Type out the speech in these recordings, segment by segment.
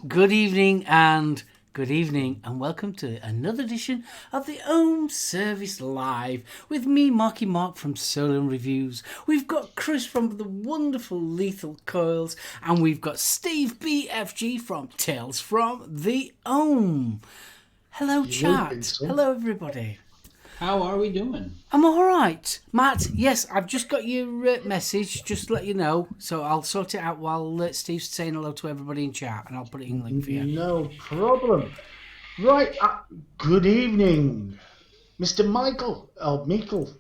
good evening, and welcome to another edition of the Ohm Service Live with me, Marky Mark from SoulOhm Reviews. We've got Chris from the wonderful Lethal Coils, and we've got Steve BFG from Tales from the Ohm. Hello, chat. Hello, everybody. How are we doing? I'm all right. Matt, yes, I've just got your message, just to let you know. So I'll sort it out while Steve's saying hello to everybody in chat, and I'll put it in link for you. No problem. Right, good evening, Mr. Michael. Meikle.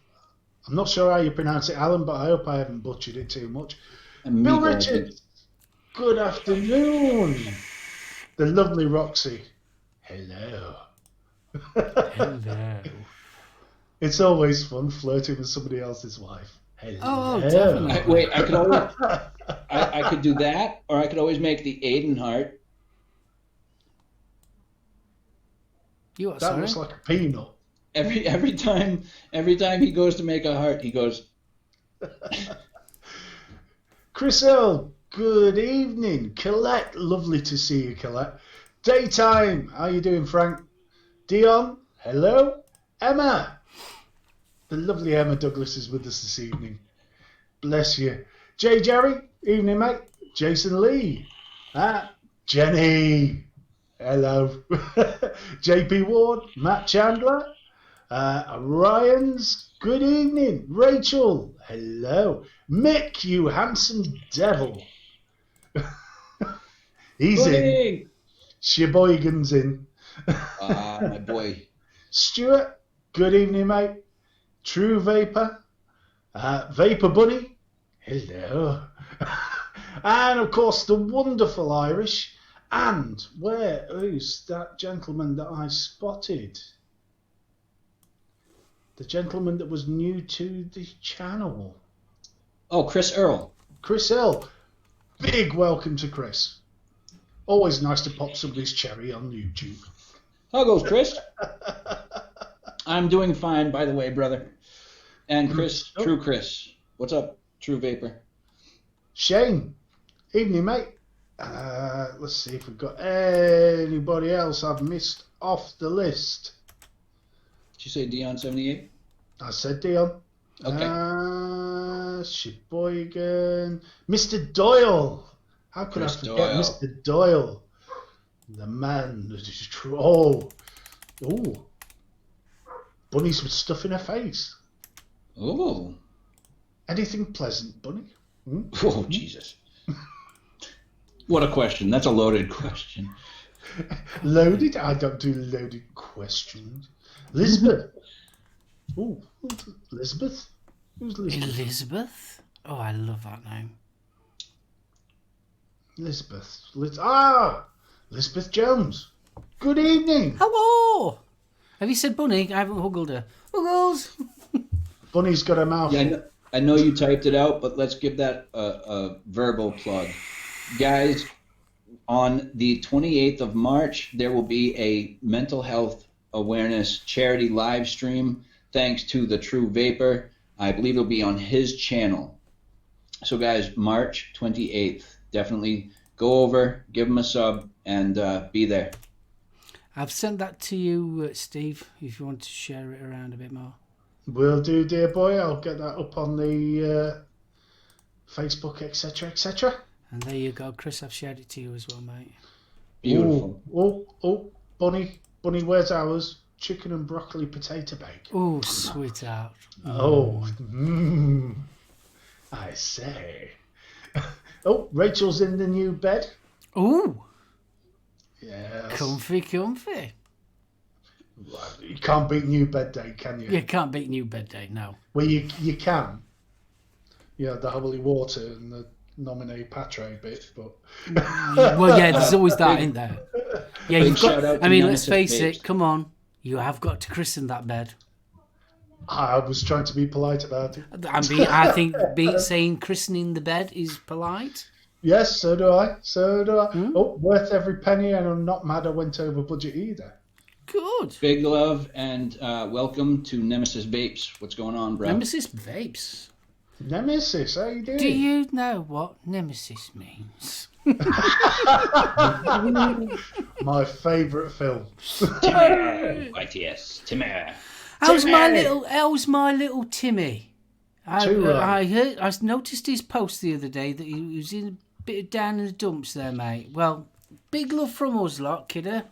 I'm not sure how you pronounce it, Alan, but I hope I haven't butchered it too much. Bill Richards, good afternoon. The lovely Roxy, hello. Hello. It's always fun flirting with somebody else's wife. Hello. Oh, definitely. I could do that, or I could always make the Aiden heart. That looks like a peanut. Every time he goes to make a heart, he goes. Chris Earl, good evening. Colette, lovely to see you, Colette. Daytime, how you doing, Frank? Dion, hello. Emma. The lovely Emma Douglas is with us this evening. Bless you. Jay Jerry, evening, mate. Jason Lee. Jenny. Hello. JP Ward, Matt Chandler. Ryan's, good evening. Rachel, hello. Mick, you handsome devil. He's in. Sheboygan's in. My boy. Stuart, good evening, mate. True Vapor, Vapor Bunny, hello. And of course the wonderful Irish. And who's that gentleman that I spotted? The gentleman that was new to the channel. Oh, Chris Earl. Chris Earl. Big welcome to Chris. Always nice to pop somebody's cherry on YouTube. How goes, Chris? I'm doing fine, by the way, brother. And Chris, True Chris. What's up, True Vapor? Shane. Evening, mate. Let's see if we've got anybody else I've missed off the list. Did you say Dion78? I said Dion. Okay. Sheboygan. Mr. Doyle. How could I forget Doyle. Mr. Doyle? The man that is true. Oh. Bunny's with stuff in her face. Oh. Anything pleasant, Bunny? Oh, Jesus. What a question. That's a loaded question. Loaded? I don't do loaded questions. Elizabeth. Oh, Elizabeth? Who's Elizabeth? Elizabeth? Oh, I love that name. Elizabeth. Elizabeth Jones. Good evening. Hello. Have you said Bunny? I haven't huggled her. Huggles. Bunny's got a mouth. Yeah, I know you typed it out, but let's give that a verbal plug. Guys, on the 28th of March, there will be a mental health awareness charity live stream thanks to the True Vapor. I believe it'll be on his channel. So, guys, March 28th. Definitely go over, give him a sub, and be there. I've sent that to you, Steve, if you want to share it around a bit more. Will do, dear boy. I'll get that up on the Facebook, etc., etc. And there you go, Chris. I've shared it to you as well, mate. Beautiful. Oh, Bunny, where's ours? Chicken and broccoli potato bake. Oh, sweetheart. I say. Oh, Rachel's in the new bed. Oh. Yes. Comfy. You can't beat new bed day, can you? You can't beat new bed day, no. Well, you can. Yeah, the holy water and the nominee patre bit, but... Well, yeah, there's always that, isn't there? Yeah, you've got... I mean, let's face it, come on. You have got to christen that bed. I was trying to be polite about it. I think saying christening the bed is polite. Yes, so do I. Oh, worth every penny, and I'm not mad I went over budget either. Good. Big love and welcome to Nemesis Vapes. What's going on, bro? Nemesis Vapes. Nemesis, how you doing? Do you know what Nemesis means? My favourite film. Timmy. Right, yes, Timmy. How's my Timmy! little Timmy? Too right. I noticed his post the other day that he was in a bit of down in the dumps there, mate. Well, big love from us lot, kidder.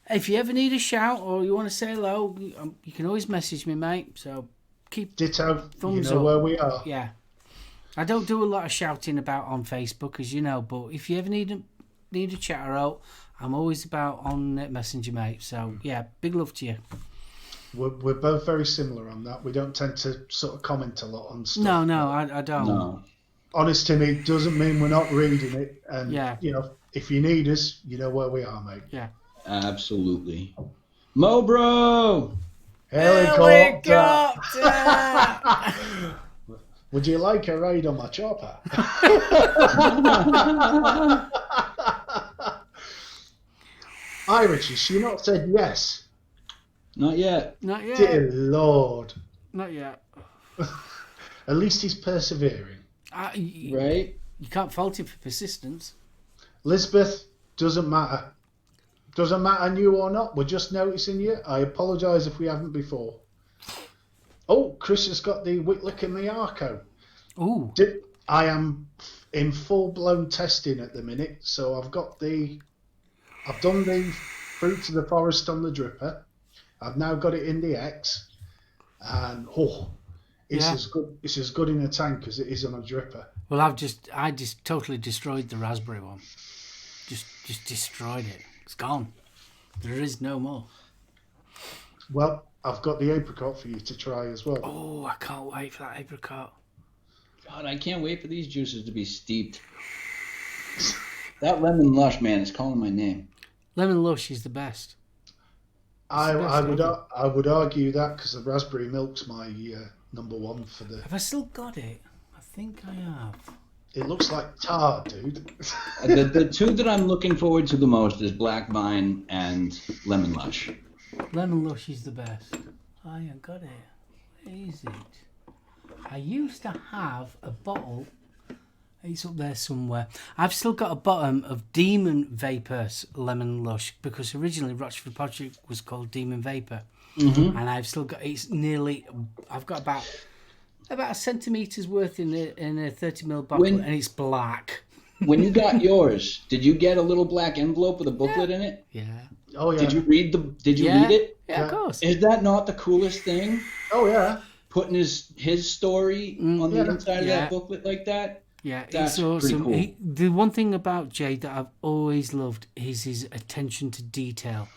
If you ever need a shout or you want to say hello, you can always message me, mate. So keep Ditto. thumbs You know up. where we are. Yeah. I don't do a lot of shouting about on Facebook, as you know, but if you ever need a chatter out, I'm always about on Messenger, mate. So yeah, big love to you. We're both very similar on that. We don't tend to sort of comment a lot on stuff. No, I don't. No. Honest, Timmy, doesn't mean we're not reading it. And, Yeah. you know, if you need us, you know where we are, mate. Yeah. Absolutely. Mobro! Helicopter! Would you like a ride on my chopper? Irish, has she not said yes? Not yet. Not yet. Dear Lord. Not yet. At least he's persevering. Right? You can't fault him for persistence. Lisbeth, doesn't matter. Doesn't matter new or not. We're just noticing you. I apologise if we haven't before. Oh, Chris has got the Whitlick and the Arco. Ooh. I am in full-blown testing at the minute, so I've done the Fruit of the Forest on the dripper. I've now got it in the X, and it's as good in a tank as it is on a dripper. Well, I just totally destroyed the raspberry one. Just destroyed it. It's gone. There is no more. Well, I've got the apricot for you to try as well. Oh, I can't wait for that apricot. God, I can't wait for these juices to be steeped. That lemon lush, man, is calling my name. Lemon Lush is the best. I would argue that because the raspberry milk's my number one for the. Have I still got it? I think I have. It looks like tar, dude. The two that I'm looking forward to the most is Black Vine and Lemon Lush. Lemon Lush is the best. I ain't got it. Where is it? I used to have a bottle. It's up there somewhere. I've still got a bottom of Demon Vapor's Lemon Lush because originally Rochford Project was called Demon Vapor, and I've still got. I've got about a centimetre's worth in a 30ml bottle, and it's black. When you got yours, did you get a little black envelope with a booklet in it? Yeah. Oh yeah. Did you read read it? Yeah, of course. Is that not the coolest thing? Oh yeah. Putting his story on the inside of that booklet like that? Yeah, that's it's awesome. pretty cool. The one thing about Jay that I've always loved is his attention to detail.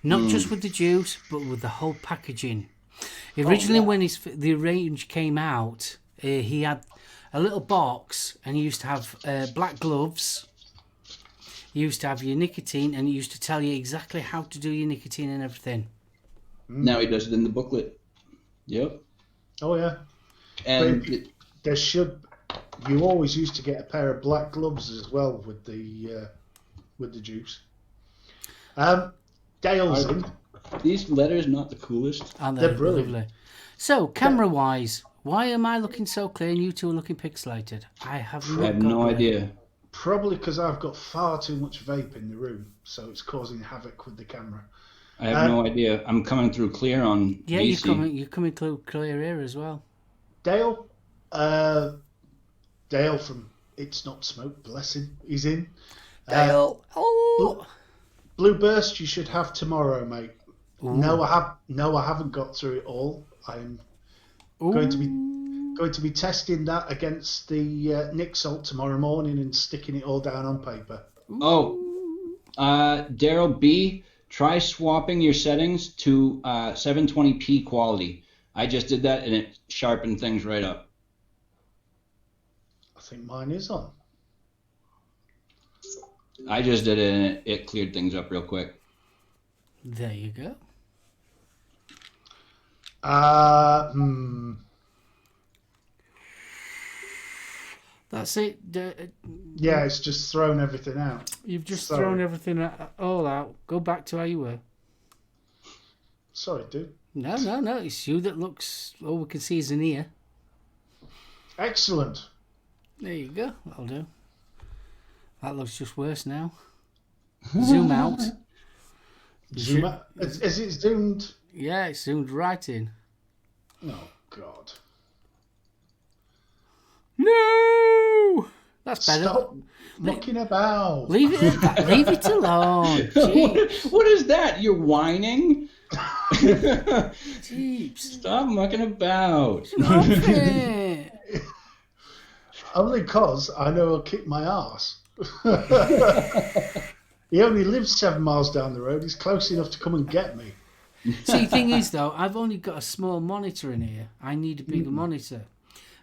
Not just with the juice, but with the whole packaging. Originally, when the range came out, he had a little box, and he used to have black gloves. You used to have your nicotine, and he used to tell you exactly how to do your nicotine and everything. Now he does it in the booklet. Yep. Oh yeah. And there should. You always used to get a pair of black gloves as well with the juice. Dale's in. These letters not the coolest. And They're brilliant. Lovely. So, camera-wise, why am I looking so clear and you two are looking pixelated? I have no idea. Probably because I've got far too much vape in the room, so it's causing havoc with the camera. I have no idea. I'm coming through clear on Yeah, VC. you're coming through clear here as well. Dale from It's Not Smoke, bless him, he's in. Dale, Blue Burst you should have tomorrow, mate. Ooh. No, I haven't got through it all. I'm going to be testing that against the Nick Salt tomorrow morning and sticking it all down on paper. Oh, Daryl B, try swapping your settings to 720p quality. I just did that and it sharpened things right up. I think mine is on. I just did it and it cleared things up real quick. There you go. That's it. Yeah, it's just thrown everything out. You've just Sorry. thrown everything all out. Go back to how you were. Sorry, dude. No. It's you that looks. All we can see is an ear. Excellent. There you go. That'll do. That looks just worse now. Zoom out. Zoom out. Is it zoomed? Yeah, it zoomed right in. Oh, God. No! That's better. Stop mucking about. Leave it at that. Leave it alone. What is that? You're whining? Jeeps. Stop mucking about. Stop it. Only because I know he'll kick my ass. He only lives 7 miles down the road. He's close enough to come and get me. See, the thing is, though, I've only got a small monitor in here. I need a bigger monitor.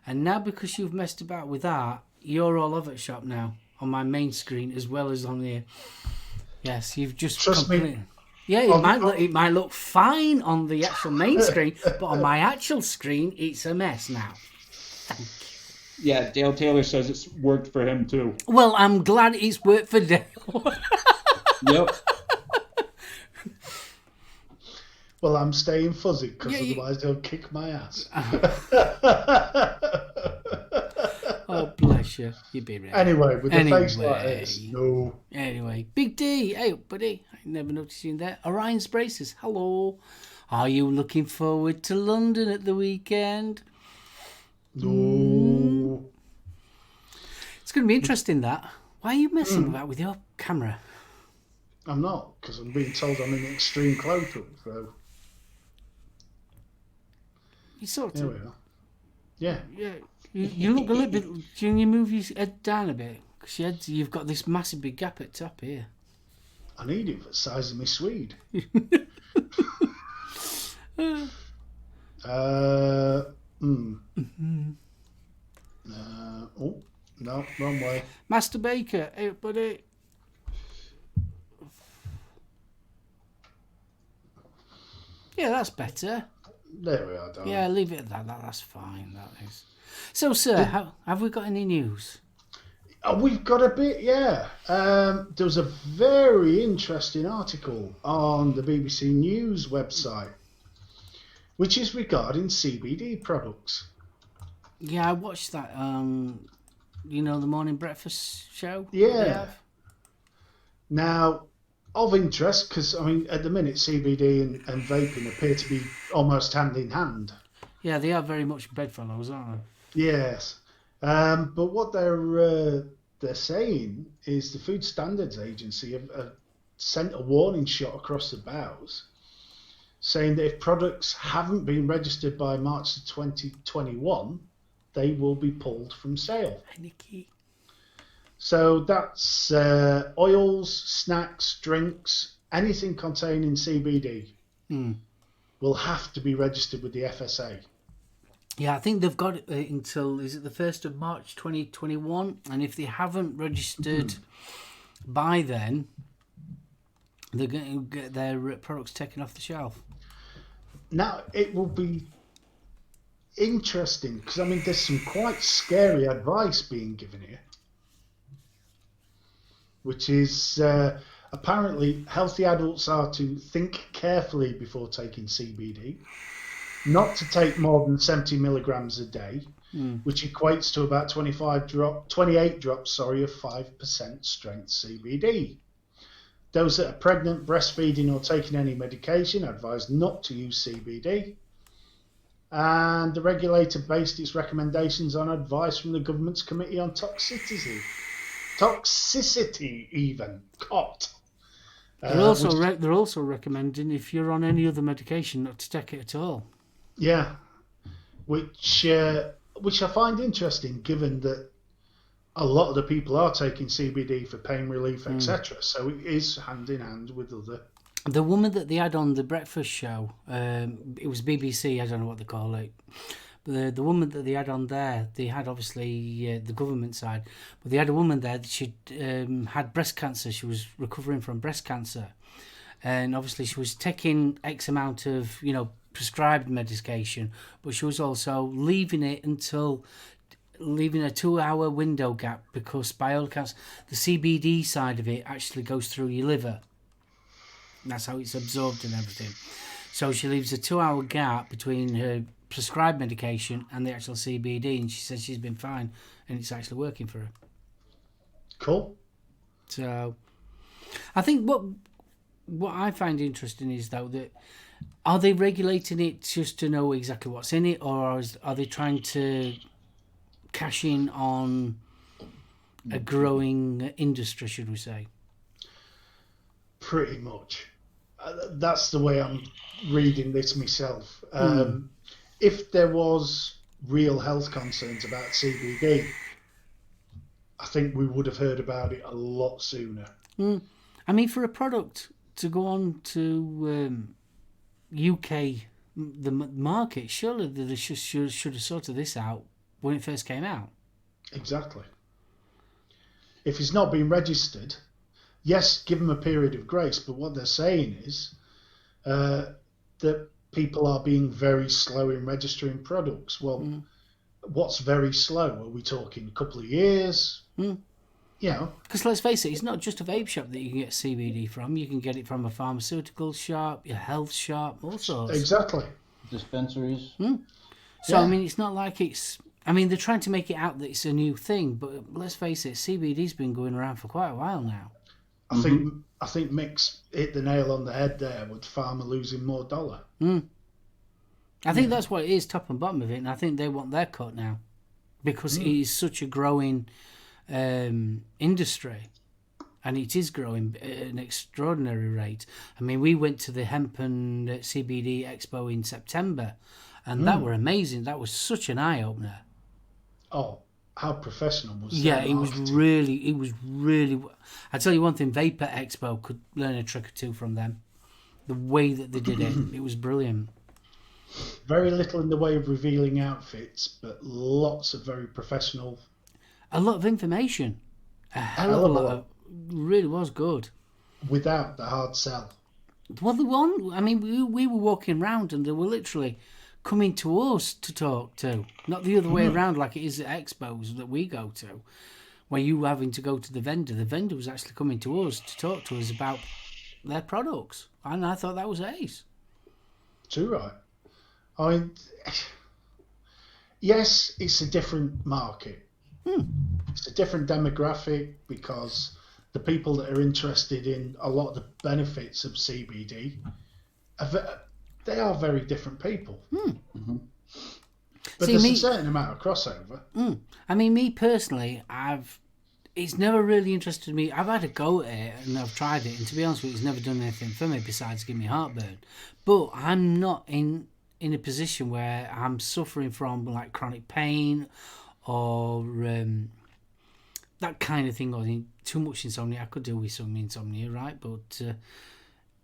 And now because you've messed about with that, you're all over the shop now on my main screen as well as on here. Yes, you've just Trust me. Yeah, it might look fine on the actual main screen, but on my actual screen, it's a mess now. Yeah, Dale Taylor says it's worked for him too. Well, I'm glad it's worked for Dale. Yep. Well, I'm staying fuzzy because otherwise they'll kick my ass. Oh, bless you. You'd be ready. Anyway, with a face like this, no. Anyway, Big D, hey, buddy. I never noticed you in there. Orion's Braces, hello. Are you looking forward to London at the weekend? No. It's going to be interesting, that. Why are you messing about with your camera? I'm not, because I'm being told I'm in extreme close-up, so... You sort There of... we are. Yeah. Yeah, you look a little bit... Can you move your head down a bit? Because you've got this massive big gap at the top here. I need it for the size of my Swede. Oh, no, wrong way. Master Baker, hey, buddy. Yeah, that's better. There we are, darling. Yeah, leave it at that. That's fine. That is. So, sir, have we got any news? We've got a bit, yeah. There was a very interesting article on the BBC News website, which is regarding CBD products. Yeah, I watched that. The morning breakfast show. Yeah. Now, of interest, because I mean, at the minute, CBD and vaping appear to be almost hand in hand. Yeah, they are very much bedfellows, aren't they? Yes. But what they're saying is the Food Standards Agency have sent a warning shot across the bows, saying that if products haven't been registered by March 2021, they will be pulled from sale. Nicky. So that's oils, snacks, drinks, anything containing CBD will have to be registered with the FSA. Yeah, I think they've got it until, is it the 1st of March 2021? And if they haven't registered by then, they're going to get their products taken off the shelf. Now, it will be interesting because, I mean, there's some quite scary advice being given here, which is apparently healthy adults are to think carefully before taking CBD, not to take more than 70 milligrams a day, which equates to about 28 drops of 5% strength CBD. Those that are pregnant, breastfeeding, or taking any medication are advised not to use CBD. And the regulator based its recommendations on advice from the government's Committee on Toxicity. Toxicity, even. COT. They're also recommending, if you're on any other medication, not to take it at all. Yeah, which I find interesting, given that a lot of the people are taking CBD for pain relief, etc. So it is hand in hand with other. The woman that they had on the breakfast show, it was BBC, I don't know what they call it. But the woman that they had on there, they had obviously the government side, but they had a woman there that she had breast cancer. She was recovering from breast cancer. And obviously she was taking X amount of, prescribed medication, but she was also leaving a 2-hour window gap because by all accounts, the CBD side of it actually goes through your liver. That's how it's absorbed and everything. So she leaves a 2-hour gap between her prescribed medication and the actual CBD, and she says she's been fine and it's actually working for her. Cool. So, I think what I find interesting is though that are they regulating it just to know exactly what's in it, or are they trying to cash in on a growing industry, should we say? Pretty much. That's the way I'm reading this myself. If there was real health concerns about CBD, I think we would have heard about it a lot sooner. I mean, for a product to go on to UK, the market, surely they should have sorted this out when it first came out. Exactly. If it's not been registered, yes, give them a period of grace, but what they're saying is that people are being very slow in registering products. Well, what's very slow? Are we talking a couple of years? You know, because let's face it, it's not just a vape shop that you can get CBD from. You can get it from a pharmaceutical shop, your health shop, all sorts. Exactly. Dispensaries. So, I mean, it's not like it's... I mean, they're trying to make it out that it's a new thing, but let's face it, CBD's been going around for quite a while now. I think Mick's hit the nail on the head there with pharma losing more dollar. I think that's what it is, top and bottom of it, and I think they want their cut now because it is such a growing industry, and it is growing at an extraordinary rate. I mean, we went to the Hemp and CBD Expo in September, and that were amazing. That was such an eye-opener. Oh, how professional was that? Yeah, it was really... I tell you one thing, Vapor Expo could learn a trick or two from them. The way that they did it, it was brilliant. Very little in the way of revealing outfits, but lots of very professional... A lot of information. A hell of a lot. Of, really was good. Without the hard sell. Well, the one... I mean, we were walking around and they were literally coming to us to talk to. Not the other way around like it is at expos that we go to, where you were having to go to the vendor. The vendor was actually coming to us to talk to us about their products. And I thought that was ace. Too right. I mean, yes, it's a different market. It's a different demographic because the people that are interested in a lot of the benefits of CBD, they are very different people. But there's a certain amount of crossover. I mean, me personally, it's never really interested me. I've had a go at it and I've tried it, and to be honest with you, it's never done anything for me besides give me heartburn. But I'm not in a position where I'm suffering from like chronic pain or that kind of thing, or too much insomnia. I could deal with some insomnia, right? But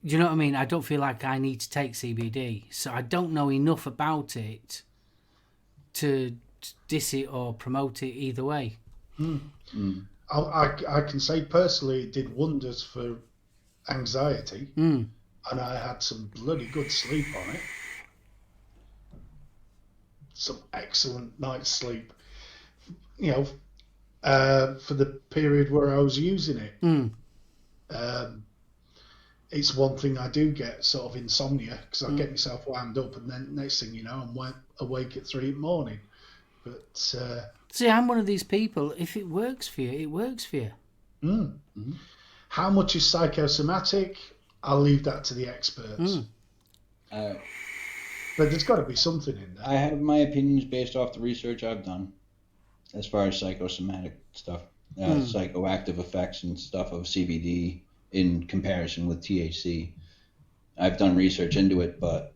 you know what I mean? I don't feel like I need to take CBD, so I don't know enough about it to diss it or promote it either way. I can say personally it did wonders for anxiety, and I had some bloody good sleep on it. Some excellent night's sleep, you know, for the period where I was using it. It's one thing I do get, sort of insomnia, because I get myself wound up, and then next thing you know, I'm awake at 3 a.m. But see, I'm one of these people. If it works for you, it works for you. How much is psychosomatic? I'll leave that to the experts. But there's got to be something in there. I have my opinions based off the research I've done as far as psychosomatic stuff, psychoactive effects and stuff of CBD in comparison with THC. I've done research into it, but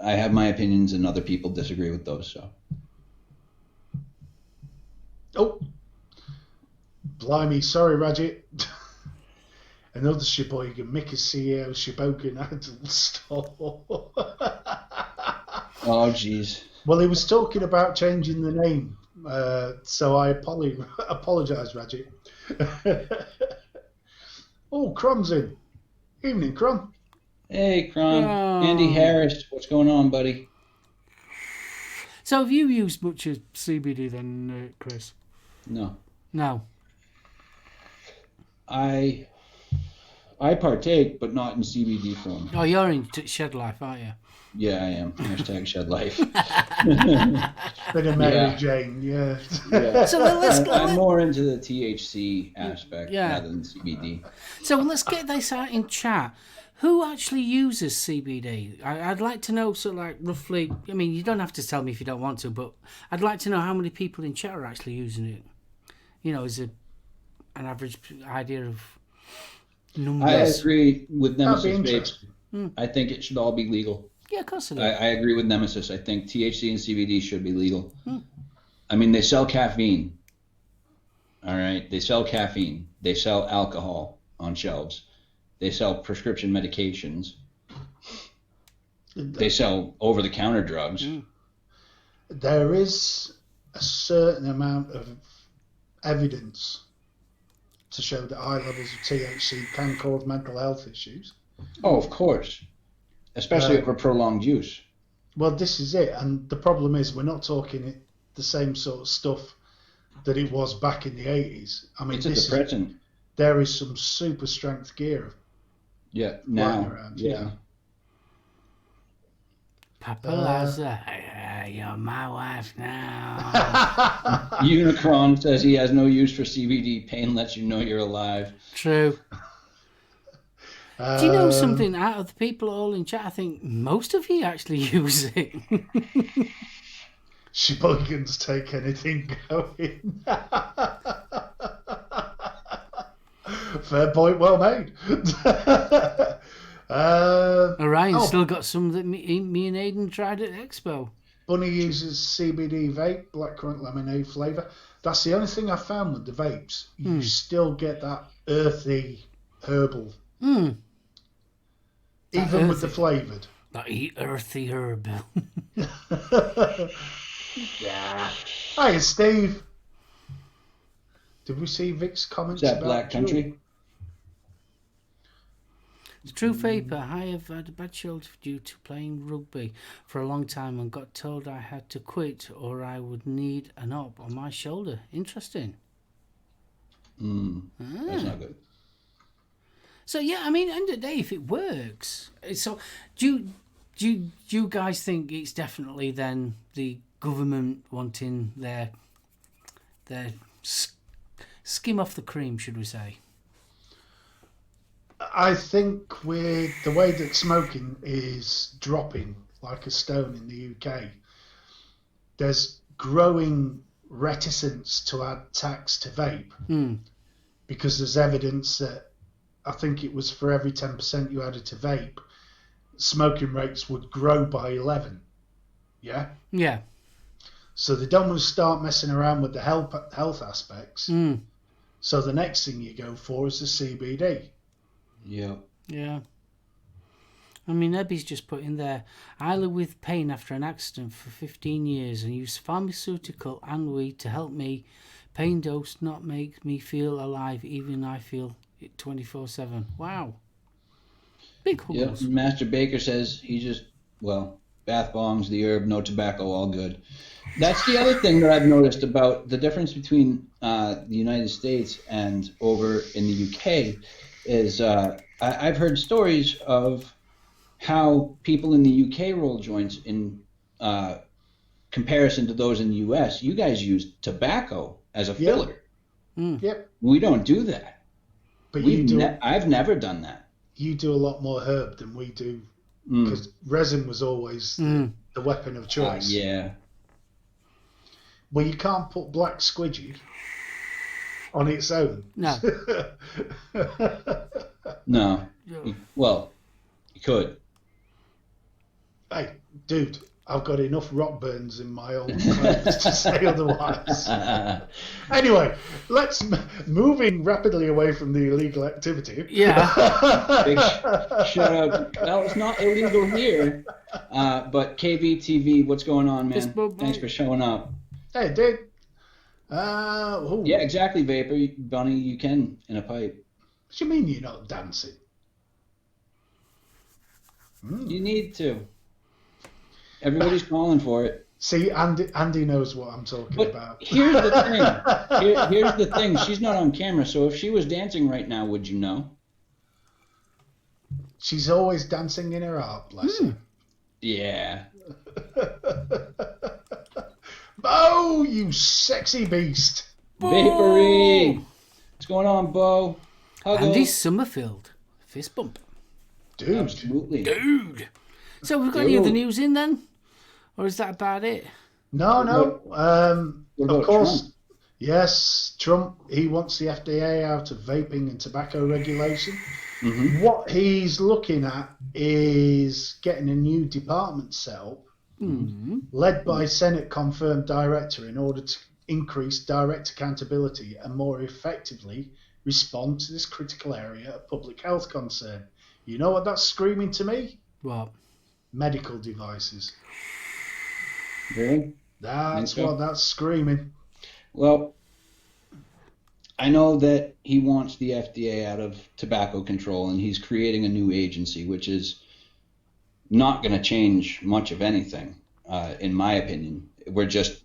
I have my opinions and other people disagree with those. So. Oh, blimey, sorry, Rajit. Another Sheboygan, Mickey CEO, Sheboygan Idol store. Oh, jeez. Well, he was talking about changing the name, so I apologise, Rajit. Oh, Crom's in. Evening, Crom. Hey, Crom. Andy Harris, what's going on, buddy? So have you used much of CBD then, Chris? No. No. I I partake, but not in CBD form. Oh, you're in Shed Life, aren't you? Yeah, I am. Hashtag shed life. Bit of Mary Yeah. Jane, yeah. Yeah. So let's I'm more into the THC aspect Yeah. rather than CBD. So let's get this out in chat. Who actually uses CBD? I'd like to know, sort of like roughly. I mean, you don't have to tell me if you don't want to, but I'd like to know how many people in chat are actually using it. You know, is it an average idea of numbers? I agree with That'd be Nemesis interesting. vapes. I think it should all be legal. Yeah, of course it is. I agree with Nemesis. I think THC and CBD should be legal. I mean, they sell caffeine. All right, they sell caffeine. They sell alcohol on shelves. They sell prescription medications. They sell over-the-counter drugs. There is a certain amount of evidence to show that high levels of THC can cause mental health issues. Oh, of course. Especially over prolonged use. Well, this is it. And the problem is we're not talking the same sort of stuff that it was back in the 80s. I mean, It's a depressant. there is some super strength gear. Yeah, now. Around, yeah. Papa Lazza, you're my wife now. Unicron says he has no use for CBD. Pain lets you know you're alive. True. Do you know something? Out of the people all in chat, I think most of you actually use it. Sheboygan's take anything going. Fair point, well made. Orion's still got some that me and Aidan tried at Expo. Bunny uses CBD vape, blackcurrant lemonade flavour. That's the only thing I found with the vapes. You still get that earthy, herbal. Even with the flavoured. That earthy herb. Yeah. Hi, Steve. Did we see Vic's comments Is that about Black JUUL? Country? The true vapor. I have had a bad shoulder due to playing rugby for a long time and got told I had to quit or I would need an op on my shoulder. Interesting. That's not good. So yeah, I mean, end of the day, if it works, so do you guys think it's definitely then the government wanting their skim off the cream, should we say? I think with the way that smoking is dropping like a stone in the UK, there's growing reticence to add tax to vape because there's evidence that I think it was for every 10% you added to vape, smoking rates would grow by 11. Yeah? Yeah. So they don't want to start messing around with the health aspects. So the next thing you go for is the CBD. Yeah. Yeah. I mean, Ebby's just put in there, I live with pain after an accident for 15 years and use pharmaceutical and weed to help me. Pain does not make me feel alive, even I feel it 24/7. Wow. Big Yep. hookers. Master Baker says he just, bath bombs, the herb, no tobacco, all good. That's the other thing that I've noticed about the difference between the United States and over in the UK is I've heard stories of how people in the UK roll joints in comparison to those in the US. You guys use tobacco as a filler. Yep. We don't do that. But I've never done that. You do a lot more herb than we do because resin was always the weapon of choice. Yeah. Well, you can't put black squidgy on its own. No. No. Well, you could. Hey, dude, I've got enough rock burns in my old clothes to say otherwise. Anyway, let's moving rapidly away from the illegal activity. Yeah. Big shout out. Well, it's not illegal here, but KVTV, what's going on, man? Thanks for showing up. Hey, dude. Yeah, exactly, Vapor. Bunny, you can in a pipe. What do you mean you're not dancing? You need to. Everybody's calling for it. See, Andy knows what I'm talking about. Here's the thing. Here's the thing. She's not on camera, so if she was dancing right now, would you know? She's always dancing in her heart, bless her. Yeah. Bo, you sexy beast. Vapory. What's going on, Bo? Andy Summerfield. Fist bump. Dude. Absolutely. Dude. So we've got any other news in then? Or is that about it? No. What Of about course. Trump? Yes, Trump, he wants the FDA out of vaping and tobacco regulation. Mm-hmm. What he's looking at is getting a new department set up, led by Senate-confirmed director, in order to increase direct accountability and more effectively respond to this critical area of public health concern. You know what that's screaming to me? What? Medical devices. Really? That's what that's screaming. Well, I know that he wants the FDA out of tobacco control, and he's creating a new agency, which is not going to change much of anything, in my opinion. We're just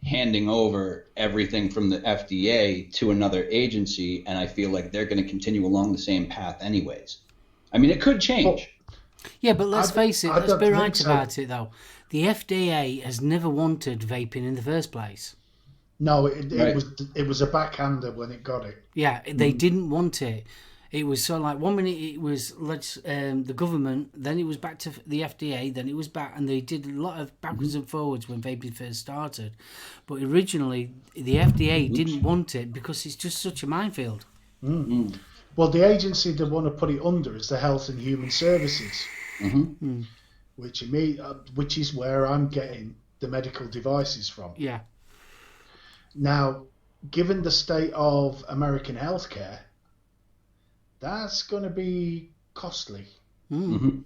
handing over everything from the FDA to another agency, and I feel like they're going to continue along the same path anyways. I mean, it could change. Yeah, but let's face it, let's be right so. about it though. The FDA has never wanted vaping in the first place. No, it was a backhander when it got it. Yeah, they didn't want it. It was so like 1 minute it was the government, then it was back to the FDA, then it was back, and they did a lot of backwards and forwards when vaping first started. But originally, the FDA didn't want it because it's just such a minefield. Mm-hmm. Well, the agency they want to put it under is the Health and Human Services, which is where I'm getting the medical devices from. Yeah. Now, given the state of American healthcare, that's going to be costly. Mm-hmm.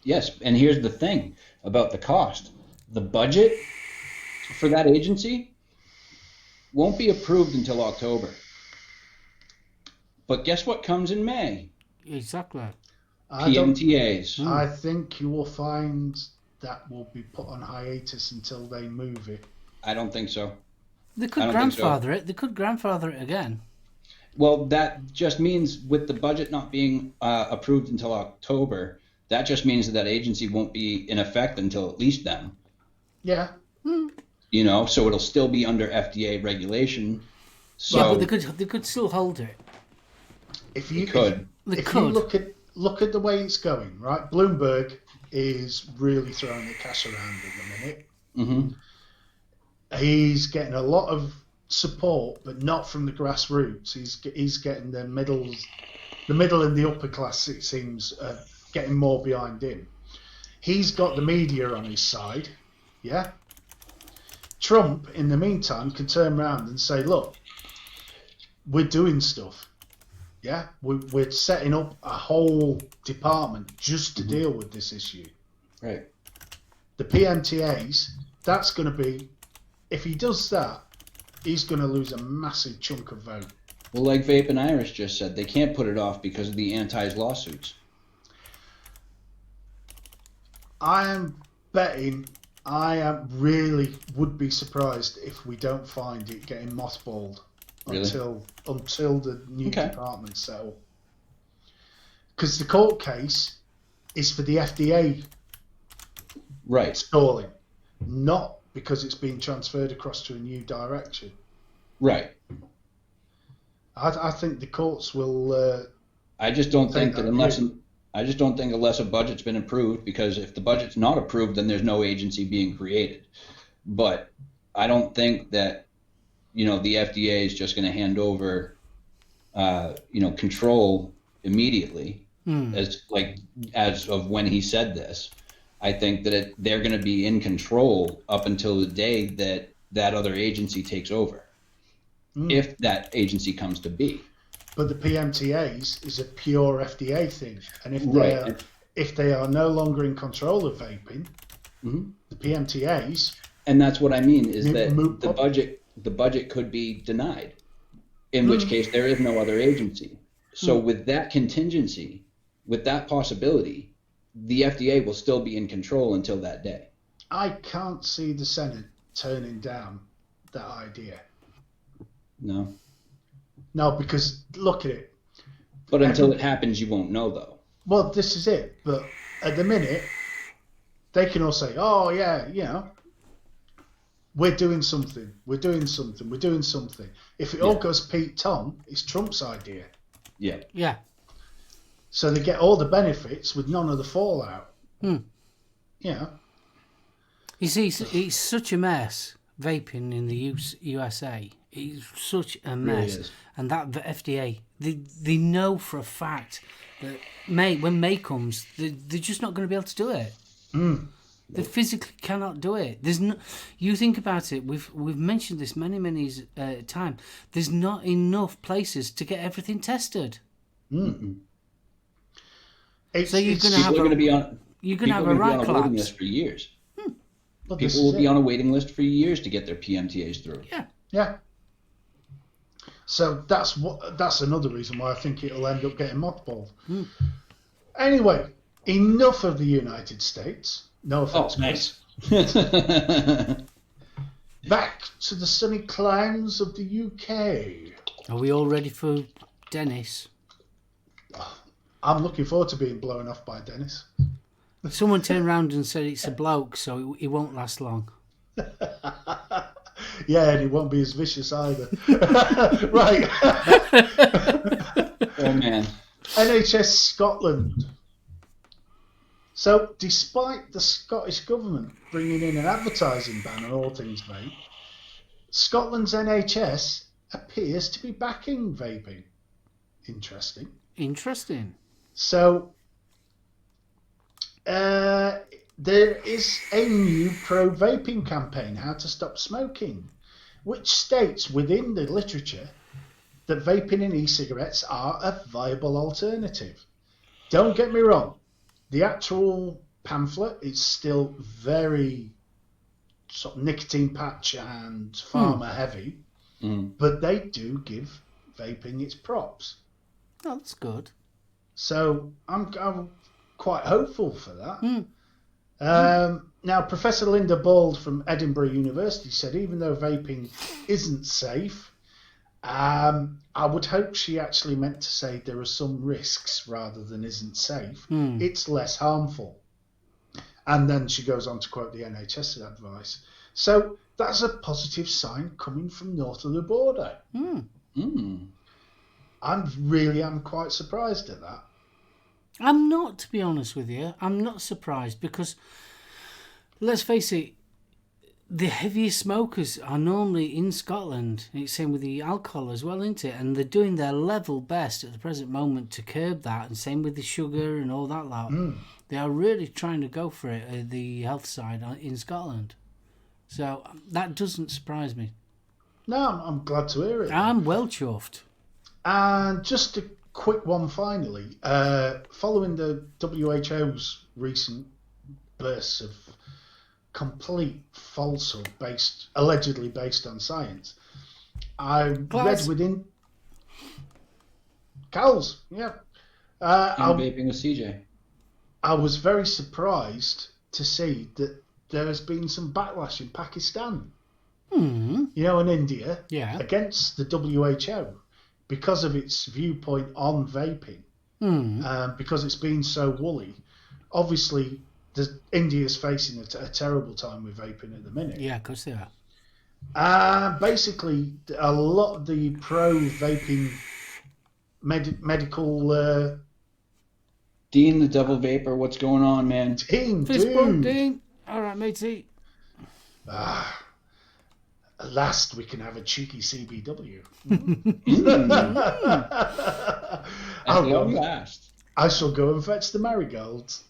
Yes, and here's the thing about the cost. The budget for that agency won't be approved until October. But guess what comes in May? Exactly. PMTAs. I think you will find that will be put on hiatus until they move it. I don't think so. They could grandfather it. They could grandfather it again. Well, that just means with the budget not being approved until October, that just means that agency won't be in effect until at least then. Yeah. You know, so it'll still be under FDA regulation. So yeah, but they could still hold it. If you look at the way it's going, right? Bloomberg is really throwing the cash around at the minute. Mm-hmm. He's getting a lot of support, but not from the grassroots. He's getting the middle and the upper class. It seems getting more behind him. He's got the media on his side. Yeah. Trump, in the meantime, can turn around and say, "Look, we're doing stuff. Yeah, we're setting up a whole department just to deal with this issue." Right. The PMTAs, that's going to be, if he does that, he's going to lose a massive chunk of vote. Well, like Vape and Iris just said, they can't put it off because of the anti's lawsuits. I really would be surprised if we don't find it getting mothballed until the new department's settled. Because the court case is for the FDA stalling, not because it's being transferred across to a new direction. Right. I think the courts will. I just don't think that unless a budget's been approved, because if the budget's not approved, then there's no agency being created. But I don't think that, the FDA is just going to hand over, control immediately as of when he said this. I think that they're going to be in control up until the day that other agency takes over, if that agency comes to be. But the PMTAs is a pure FDA thing, and if they are no longer in control of vaping, the PMTAs. And that's what I mean is that the budget could be denied, in which case there is no other agency. So with that contingency, with that possibility, the FDA will still be in control until that day. I can't see the Senate turning down that idea. No. No, because look at it. But until it happens, you won't know, though. Well, this is it. But at the minute, they can all say, "Oh yeah, we're doing something. We're doing something. We're doing something." If it all goes Pete Tom, it's Trump's idea. Yeah. Yeah. So they get all the benefits with none of the fallout. Yeah. You see, it's such a mess, vaping in the USA. It's such a mess. Really is. And that the FDA, they know for a fact that when May comes, they're just not going to be able to do it. They physically cannot do it. There's no. You think about it. We've mentioned this many times. There's not enough places to get everything tested. So you're going to have you're going to have a right on a waiting collapse. list for years. But People will be on a waiting list for years to get their PMTAs through. Yeah. Yeah. So that's another reason why I think it'll end up getting mothballed. Anyway, enough of the United States. No offense, nice. Back to the sunny climes of the UK. Are we all ready for Dennis? I'm looking forward to being blown off by Dennis. Someone turned around and said it's a bloke, so it won't last long. Yeah, and he won't be as vicious either. Right. Oh, man. NHS Scotland. So, despite the Scottish Government bringing in an advertising ban on all things vape, Scotland's NHS appears to be backing vaping. Interesting. So, there is a new pro-vaping campaign, How to Stop Smoking, which states within the literature that vaping and e-cigarettes are a viable alternative. Don't get me wrong, the actual pamphlet is still very sort of nicotine patch and pharma heavy, but they do give vaping its props. Oh, that's good. So I'm quite hopeful for that. Now, Professor Linda Bald from Edinburgh University said even though vaping isn't safe, I would hope she actually meant to say there are some risks rather than isn't safe. It's less harmful. And then she goes on to quote the NHS advice. So that's a positive sign coming from north of the border. I'm quite surprised at that. I'm not, to be honest with you. I'm not surprised because, let's face it, the heaviest smokers are normally in Scotland. It's same with the alcohol as well, isn't it? And they're doing their level best at the present moment to curb that. And same with the sugar and all that lot. They are really trying to go for it, the health side in Scotland. So that doesn't surprise me. No, I'm glad to hear it. I'm well chuffed. And just a quick one finally. Following the WHO's recent bursts of complete falsehood allegedly based on science, I read within Cows, Vaping with CJ. I was very surprised to see that there has been some backlash in Pakistan, in India, against the WHO because of its viewpoint on vaping, because it's been so woolly. Obviously, India's facing a terrible time with vaping at the minute. Yeah, of course they are. Basically, a lot of the pro-vaping medical... Dean the Devil Vapor, what's going on, man? Fist bump, Dean. All right, matey. At last, we can have a cheeky CBW. At long last. I shall go and fetch the marigolds.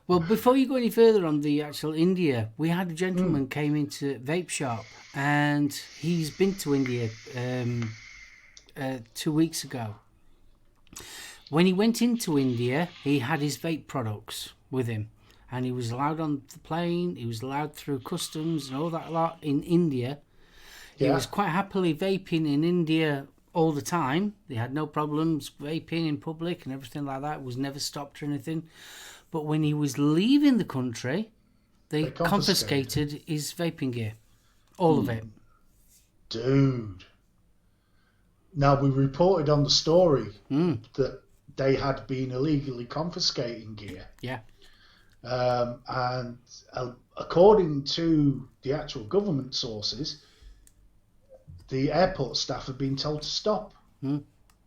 Well, before you go any further on the actual India, we had a gentleman came into Vape Shop, and he's been to India 2 weeks ago. When he went into India, he had his vape products with him, and he was allowed on the plane, he was allowed through customs and all that lot in India. He was quite happily vaping in India all the time. They had no problems vaping in public and everything like that. It was never stopped or anything. But when he was leaving the country, they confiscated his vaping gear. All of it. Dude. Now, we reported on the story Mm. that they had been illegally confiscating gear. Yeah. And according to the actual government sources, the airport staff have been told to stop. Mm.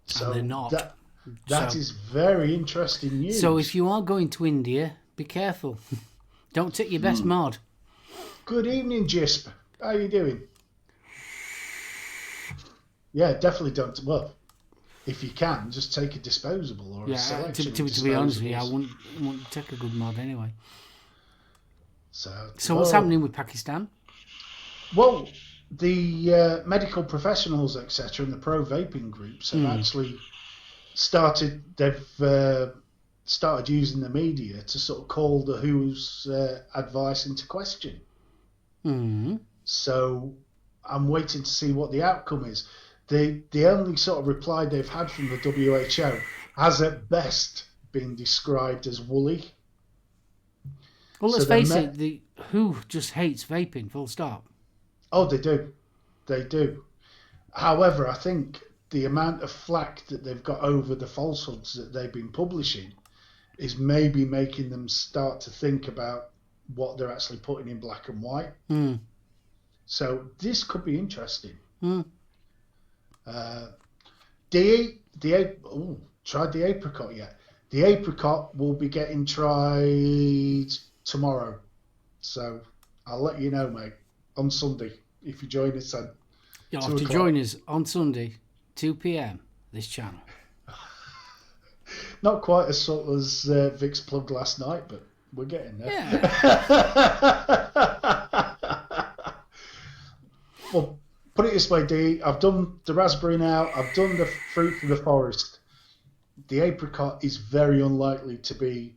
So And they're not. That So- is very interesting news. So if you are going to India, be careful. Don't take your best mod. Good evening, Jisp. How you doing? Yeah, definitely don't. Well, if you can, just take a disposable or a Yeah, selection to be honest with you, I disposables. wouldn't take a good mod anyway. So What's happening with Pakistan? Well, the medical professionals, etc., and the pro-vaping groups have actually started. They've started using the media to sort of call the WHO's advice into question. Mm. So I'm waiting to see what the outcome is. The only sort of reply they've had from the WHO has at best been described as woolly. Well, let's So the face it, the WHO just hates vaping, full stop. Oh, they do. They do. However, I think the amount of flack that they've got over the falsehoods that they've been publishing is maybe making them start to think about what they're actually putting in black and white. Mm. So this could be interesting. Mm. Tried the apricot yet? The apricot will be getting tried tomorrow. So I'll let you know, mate, on Sunday if you join us then. You'll 2 have to o'clock. join us on Sunday, 2 p.m, this channel. Not quite as subtle as Vic's plug last night, but we're getting there. Yeah. Well, put it this way, Dee. I've done the raspberry now. I've done the fruit from the forest. The apricot is very unlikely to be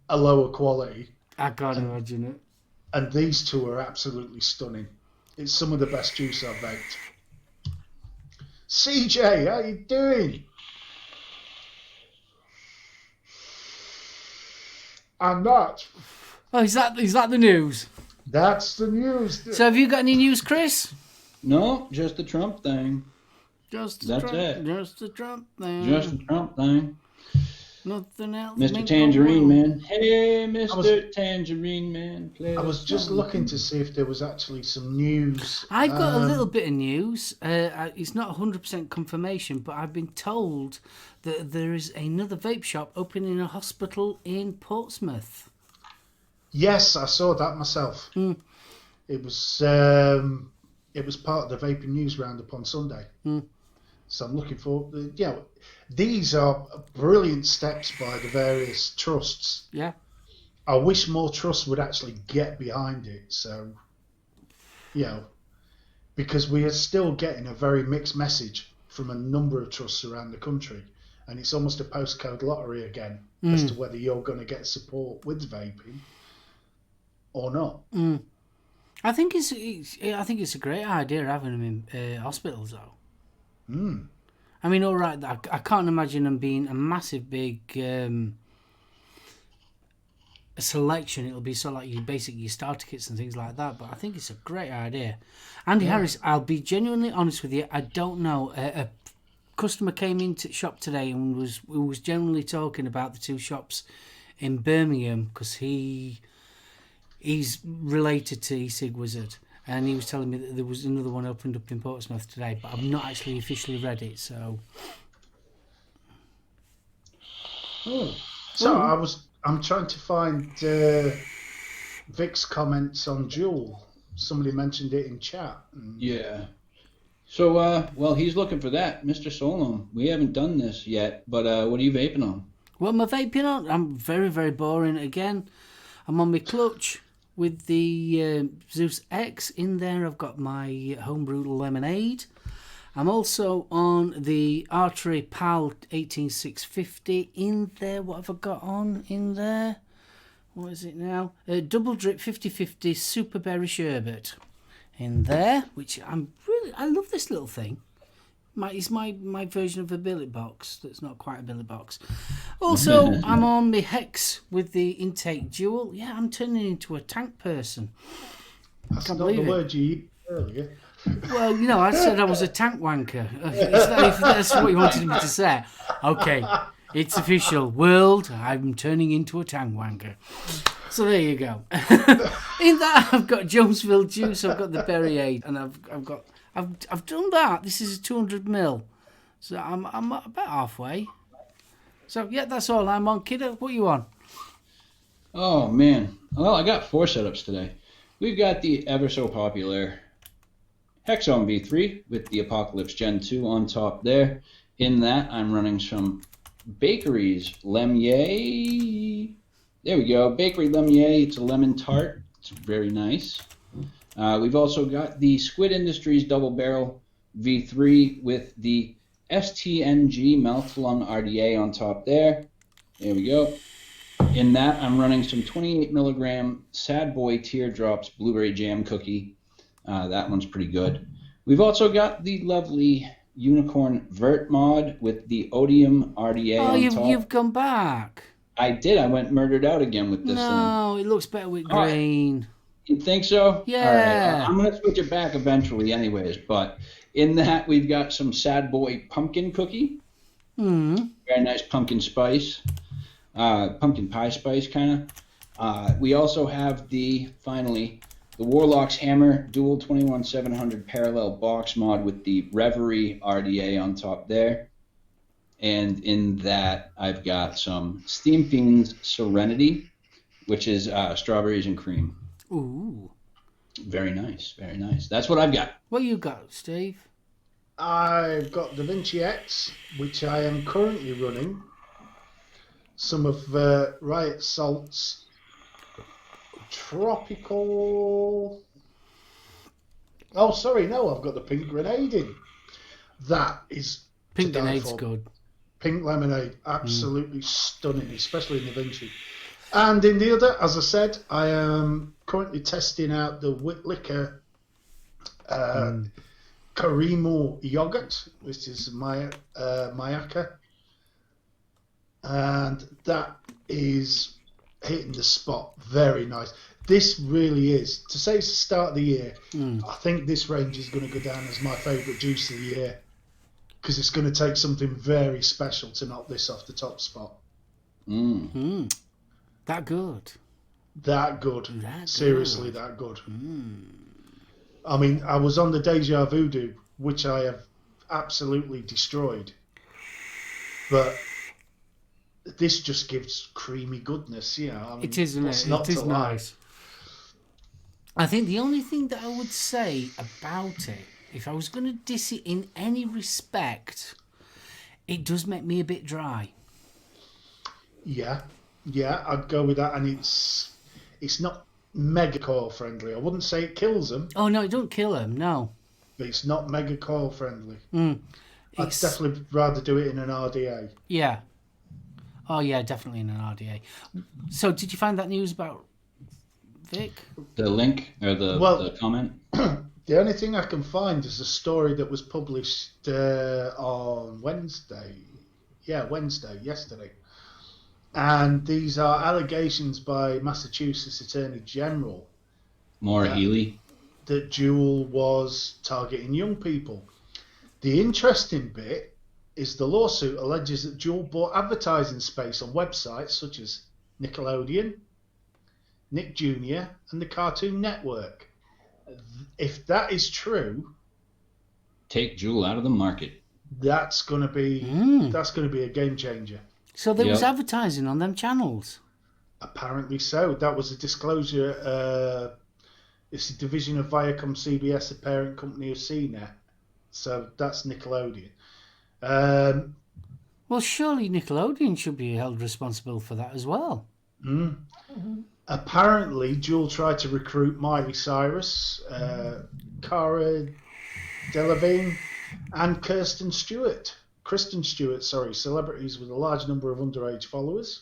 a lower quality. I can't imagine it. And these two are absolutely stunning. It's some of the best juice I've baked. CJ, how you doing? And that, Oh, is that the news? that's the news. So have you got any news, Chris? No, just the Trump thing. Just That's Trump, it. Just the Trump thing. Just the Trump thing. Nothing else. Mr. Make Tangerine no- Man. Hey, Mr. Tangerine Man. Play I was just looking to see if there was actually some news. I've got a little bit of news. It's not 100% confirmation, but I've been told that there is another vape shop opening in a hospital in Portsmouth. Yes, I saw that myself. It was part of the Vaping News Roundup on Sunday. So I'm looking for, these are brilliant steps by the various trusts. Yeah. I wish more trusts would actually get behind it. So, because we are still getting a very mixed message from a number of trusts around the country. And it's almost a postcode lottery again as to whether you're going to get support with vaping or not. I think it's a great idea having them in hospitals, though. I mean, all right, I can't imagine them being a massive big selection. It'll be sort of like your starter kits and things like that. But I think it's a great idea. Andy Harris, I'll be genuinely honest with you. I don't know. A customer came into the shop today and was generally talking about the two shops in Birmingham because he's related to E-Cig Wizard. And he was telling me that there was another one opened up in Portsmouth today, but I've not actually officially read it, so... I'm trying to find Vic's comments on JUUL. Somebody mentioned it in chat. Yeah. So, well, he's looking for that, Mr. SoulOhm. We haven't done this yet, but what are you vaping on? Well, my vaping on, I'm very, very boring. Again, I'm on my clutch with the Zeus X. In there, I've got my homebrew lemonade. I'm also on the Artery PAL 18650. In there, what have I got on in there? What is it now? Double Drip 50/50 Super Berry Sherbet. In there, which I love this little thing. It's my version of a billet box that's not quite a billet box. Also, I'm on my Hex with the Intake JUUL. Yeah, I'm turning into a tank person. That's Can't not the believe it. word you used earlier. Well, I said I was a tank wanker. If that's what you wanted me to say. Okay, it's official. World, I'm turning into a tank wanker. So there you go. In that, I've got Jonesville Juice, I've got the Perrier, and I've done that. This is a 200 ml. So I'm about halfway. So yeah, that's all I'm on. Kiddo, what you on? Oh man. Well, I got 4 setups today. We've got the ever so popular Hexohm V3 with the Apocalypse Gen 2 on top there. In that, I'm running some Bakery's Lemnier. There we go, Bakery Lemnier. It's a lemon tart. It's very nice. We've also got the Squid Industries Double Barrel V3 with the STNG Mouthflung RDA on top there. There we go. In that, I'm running some 28 milligram Sad Boy Teardrops Blueberry Jam Cookie. That one's pretty good. We've also got the lovely Unicorn Vert Mod with the Odium RDA on top. You've gone back. I did. I went murdered out again with this thing. No, it looks better with green. You think so? Yeah. All right. I'm going to switch it back eventually anyways. But in that, we've got some Sad Boy Pumpkin Cookie. Very nice pumpkin spice. Pumpkin pie spice, kind of. We also have finally, the Warlock's Hammer Dual 21700 Parallel Box Mod with the Reverie RDA on top there. And in that, I've got some Steam Fiends Serenity, which is strawberries and cream. Ooh. Very nice, very nice. That's what I've got. What you got, Steve? I've got Da Vinci X, which I am currently running. Some of Riot Salt's Tropical... Oh, sorry, no, I've got the Pink Grenade in. That is... Pink Grenade's good. Pink Lemonade, absolutely stunning, especially in Da Vinci. And in the other, as I said, I am currently testing out the Whitlicker Karimo yogurt, which is Mayaka. And that is hitting the spot. Very nice. This really is. To say it's the start of the year, I think this range is going to go down as my favourite juice of the year. Because it's going to take something very special to knock this off the top spot. That good. That good. Seriously, that good. I mean, I was on the Deja Voodoo, which I have absolutely destroyed. But this just gives creamy goodness, I mean, it is, isn't it? It is nice. I think the only thing that I would say about it, if I was going to diss it in any respect, it does make me a bit dry. Yeah, I'd go with that. And it's not mega coil friendly. I wouldn't say it kills them. Oh, no, it don't kill them, no. But it's not mega coil friendly. I'd definitely rather do it in an RDA. Yeah. Oh, yeah, definitely in an RDA. So, did you find that news about Vic? The link or the comment? The only thing I can find is a story that was published on Wednesday. Yeah, yesterday. And these are allegations by Massachusetts Attorney General. Maura Healey. That JUUL was targeting young people. The interesting bit is the lawsuit alleges that JUUL bought advertising space on websites such as Nickelodeon, Nick Jr. and the Cartoon Network. If that is true, take JUUL out of the market. That's going to be a game changer. So there was advertising on them channels. Apparently so. That was a disclosure. It's a division of Viacom CBS, the parent company of CNET. So that's Nickelodeon. Well, surely Nickelodeon should be held responsible for that as well. Apparently, JUUL tried to recruit Miley Cyrus, Cara Delevingne, and Kristen Stewart, celebrities with a large number of underage followers.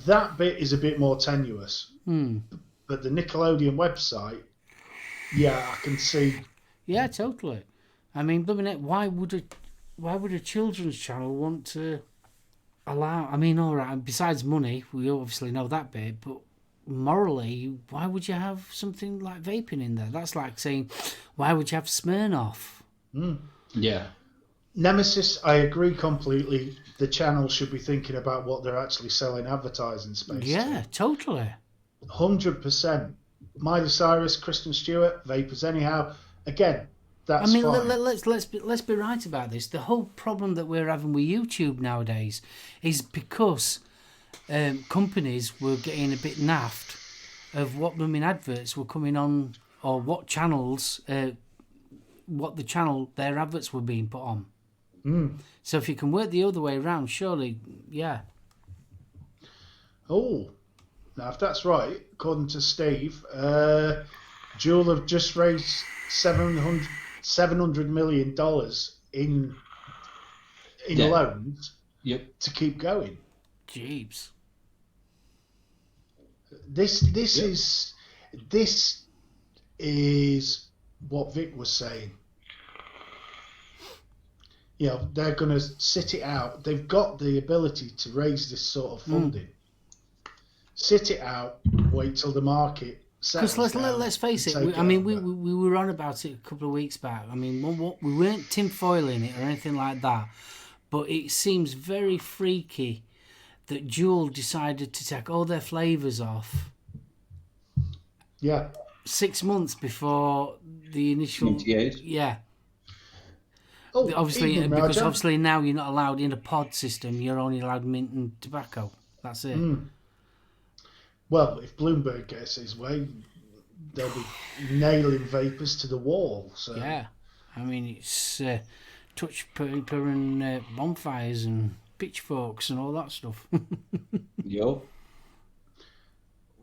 That bit is a bit more tenuous. But the Nickelodeon website, I can see. Yeah, totally. I mean, why would a children's channel want to allow? I mean, all right. Besides money, we obviously know that bit, but morally, why would you have something like vaping in there? That's like saying, why would you have Smirnoff? Yeah. Nemesis, I agree completely. The channel should be thinking about what they're actually selling advertising space Yeah, totally. 100%. Miley Cyrus, Kristen Stewart, vapors anyhow. Again, that's I mean, fine. let's be right about this. The whole problem that we're having with YouTube nowadays is because companies were getting a bit naffed of what blooming adverts were coming on, or what channels, what the channel their adverts were being put on. So if you can work the other way around, surely, yeah. Oh, now if that's right, according to Steve, JUUL have just raised $700 million in loans to keep going. Jeeps. This is what Vic was saying. You know, they're going to sit it out. They've got the ability to raise this sort of funding. Sit it out, wait till the market settles Because down. let's face it. We were on about it a couple of weeks back. I mean, we weren't tinfoiling it or anything like that, but it seems very freaky that JUUL decided to take all their flavours off. Yeah. 6 months before the initial. MTAs? Yeah. Oh, Obviously, evening, because Raja. obviously now you're not allowed in a pod system. You're only allowed mint and tobacco. That's it. Well, if Bloomberg gets his way, they'll be nailing vapors to the wall. So Yeah. I mean, it's touch paper and bonfires and pitchforks and all that stuff. Yo.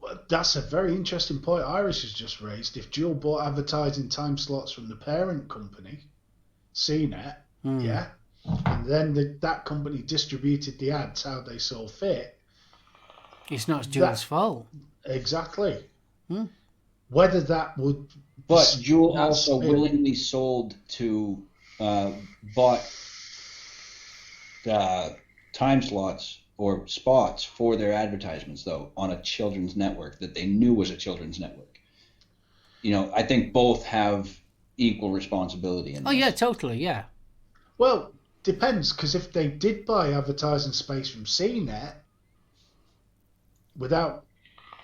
Well, that's a very interesting point Iris has just raised. If JUUL bought advertising time slots from the parent company, CNET, yeah, and then that company distributed the ads how they saw fit. It's not JUUL's fault. Exactly. Whether that would... But JUUL that's also it. willingly sold to, bought time slots or spots for their advertisements, though, on a children's network that they knew was a children's network. You know, I think both have equal responsibility in this. Oh, yeah, totally, yeah. Well, depends, because if they did buy advertising space from CNET without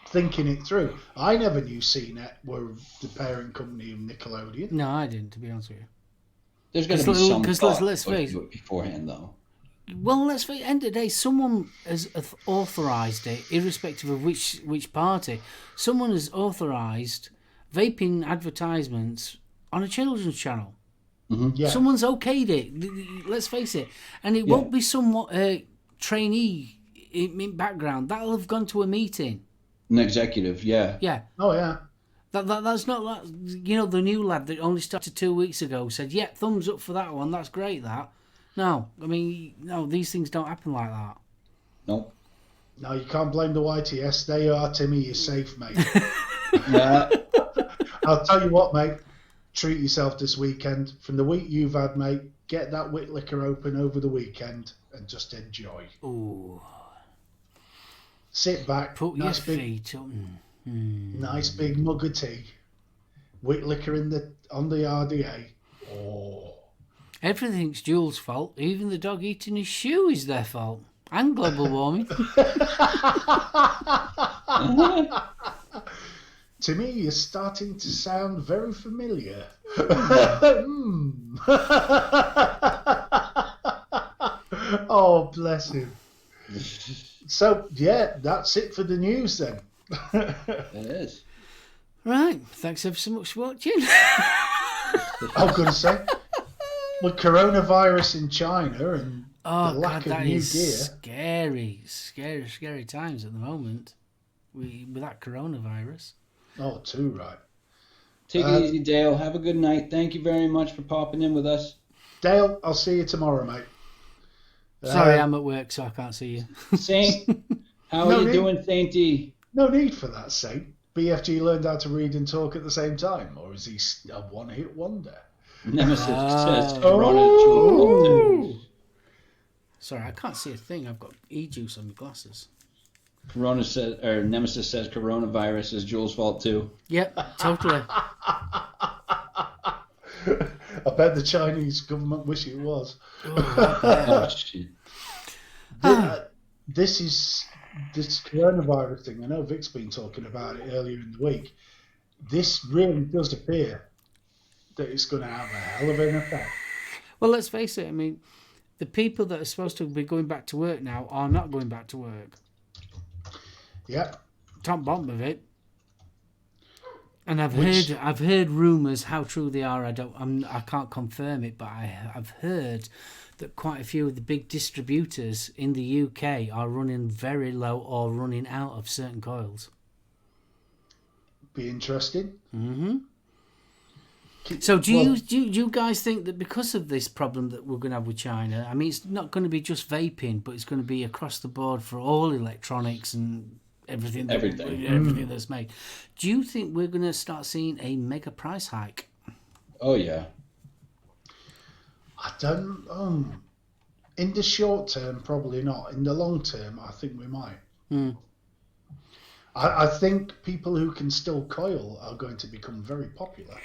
thinking it through, I never knew CNET were the parent company of Nickelodeon. No, I didn't, to be honest with you. There's going to be some thought let's goes face to it beforehand, though. Well, let's face it, end of the day, someone has authorised it, irrespective of which party. Someone has authorised vaping advertisements on a children's channel. Yeah. Someone's okayed it. Let's face it, and it won't be some trainee in background. That'll have gone to a meeting. An executive, yeah. Yeah. Oh, yeah. That's not, you know, the new lad that only started 2 weeks ago said, yeah, thumbs up for that one. That's great. That. No, I mean, no, these things don't happen like that. Nope. No, you can't blame the YTS. They are, Timmy. You're safe, mate. Yeah. I'll tell you what, mate. Treat yourself this weekend. From the week you've had, mate, get that wit liquor open over the weekend and just enjoy. Ooh. Sit back. Put nice your big, feet up. nice big mug of tea. Wit liquor on the RDA. Oh. Everything's JUUL's fault. Even the dog eating his shoe is their fault. And global warming. To me, you're starting to sound very familiar. Oh, bless him. So, yeah, that's it for the news then. It is. Right. Thanks ever so much for watching. I was going to say, with coronavirus in China and Oh, the lack God, of that new is gear. scary times at the moment with that coronavirus. Oh, too right. Take it easy, Dale. Have a good night. Thank you very much for popping in with us. Dale, I'll see you tomorrow, mate. Sorry, I'm at work, so I can't see you. Saint, how No are you need. doing, Sainty? No need for that, Saint. BFG learned how to read and talk at the same time, or is he a one-hit wonder? Nemesis says Oh. Corona. Sorry, I can't see a thing. I've got e-juice on my glasses. Corona says, or Nemesis says, coronavirus is JUUL's fault too. Yep, totally. I bet the Chinese government wish it was. Oh shit! This coronavirus thing. I know Vic's been talking about it earlier in the week. This really does appear that it's going to have a hell of an effect. Well, let's face it. I mean, the people that are supposed to be going back to work now are not going back to work. Yeah. Top bottom of it. And I've heard rumours. How true they are, I can't confirm it, but I've heard that quite a few of the big distributors in the UK are running very low or running out of certain coils. Be interesting. Mm-hmm. So do you guys think that because of this problem that we're going to have with China, I mean, it's not going to be just vaping, but it's going to be across the board for all electronics and everything that's made. Do you think we're going to start seeing a mega price hike? Oh yeah. I don't. In the short term, probably not. In the long term, I think we might. I think people who can still coil are going to become very popular.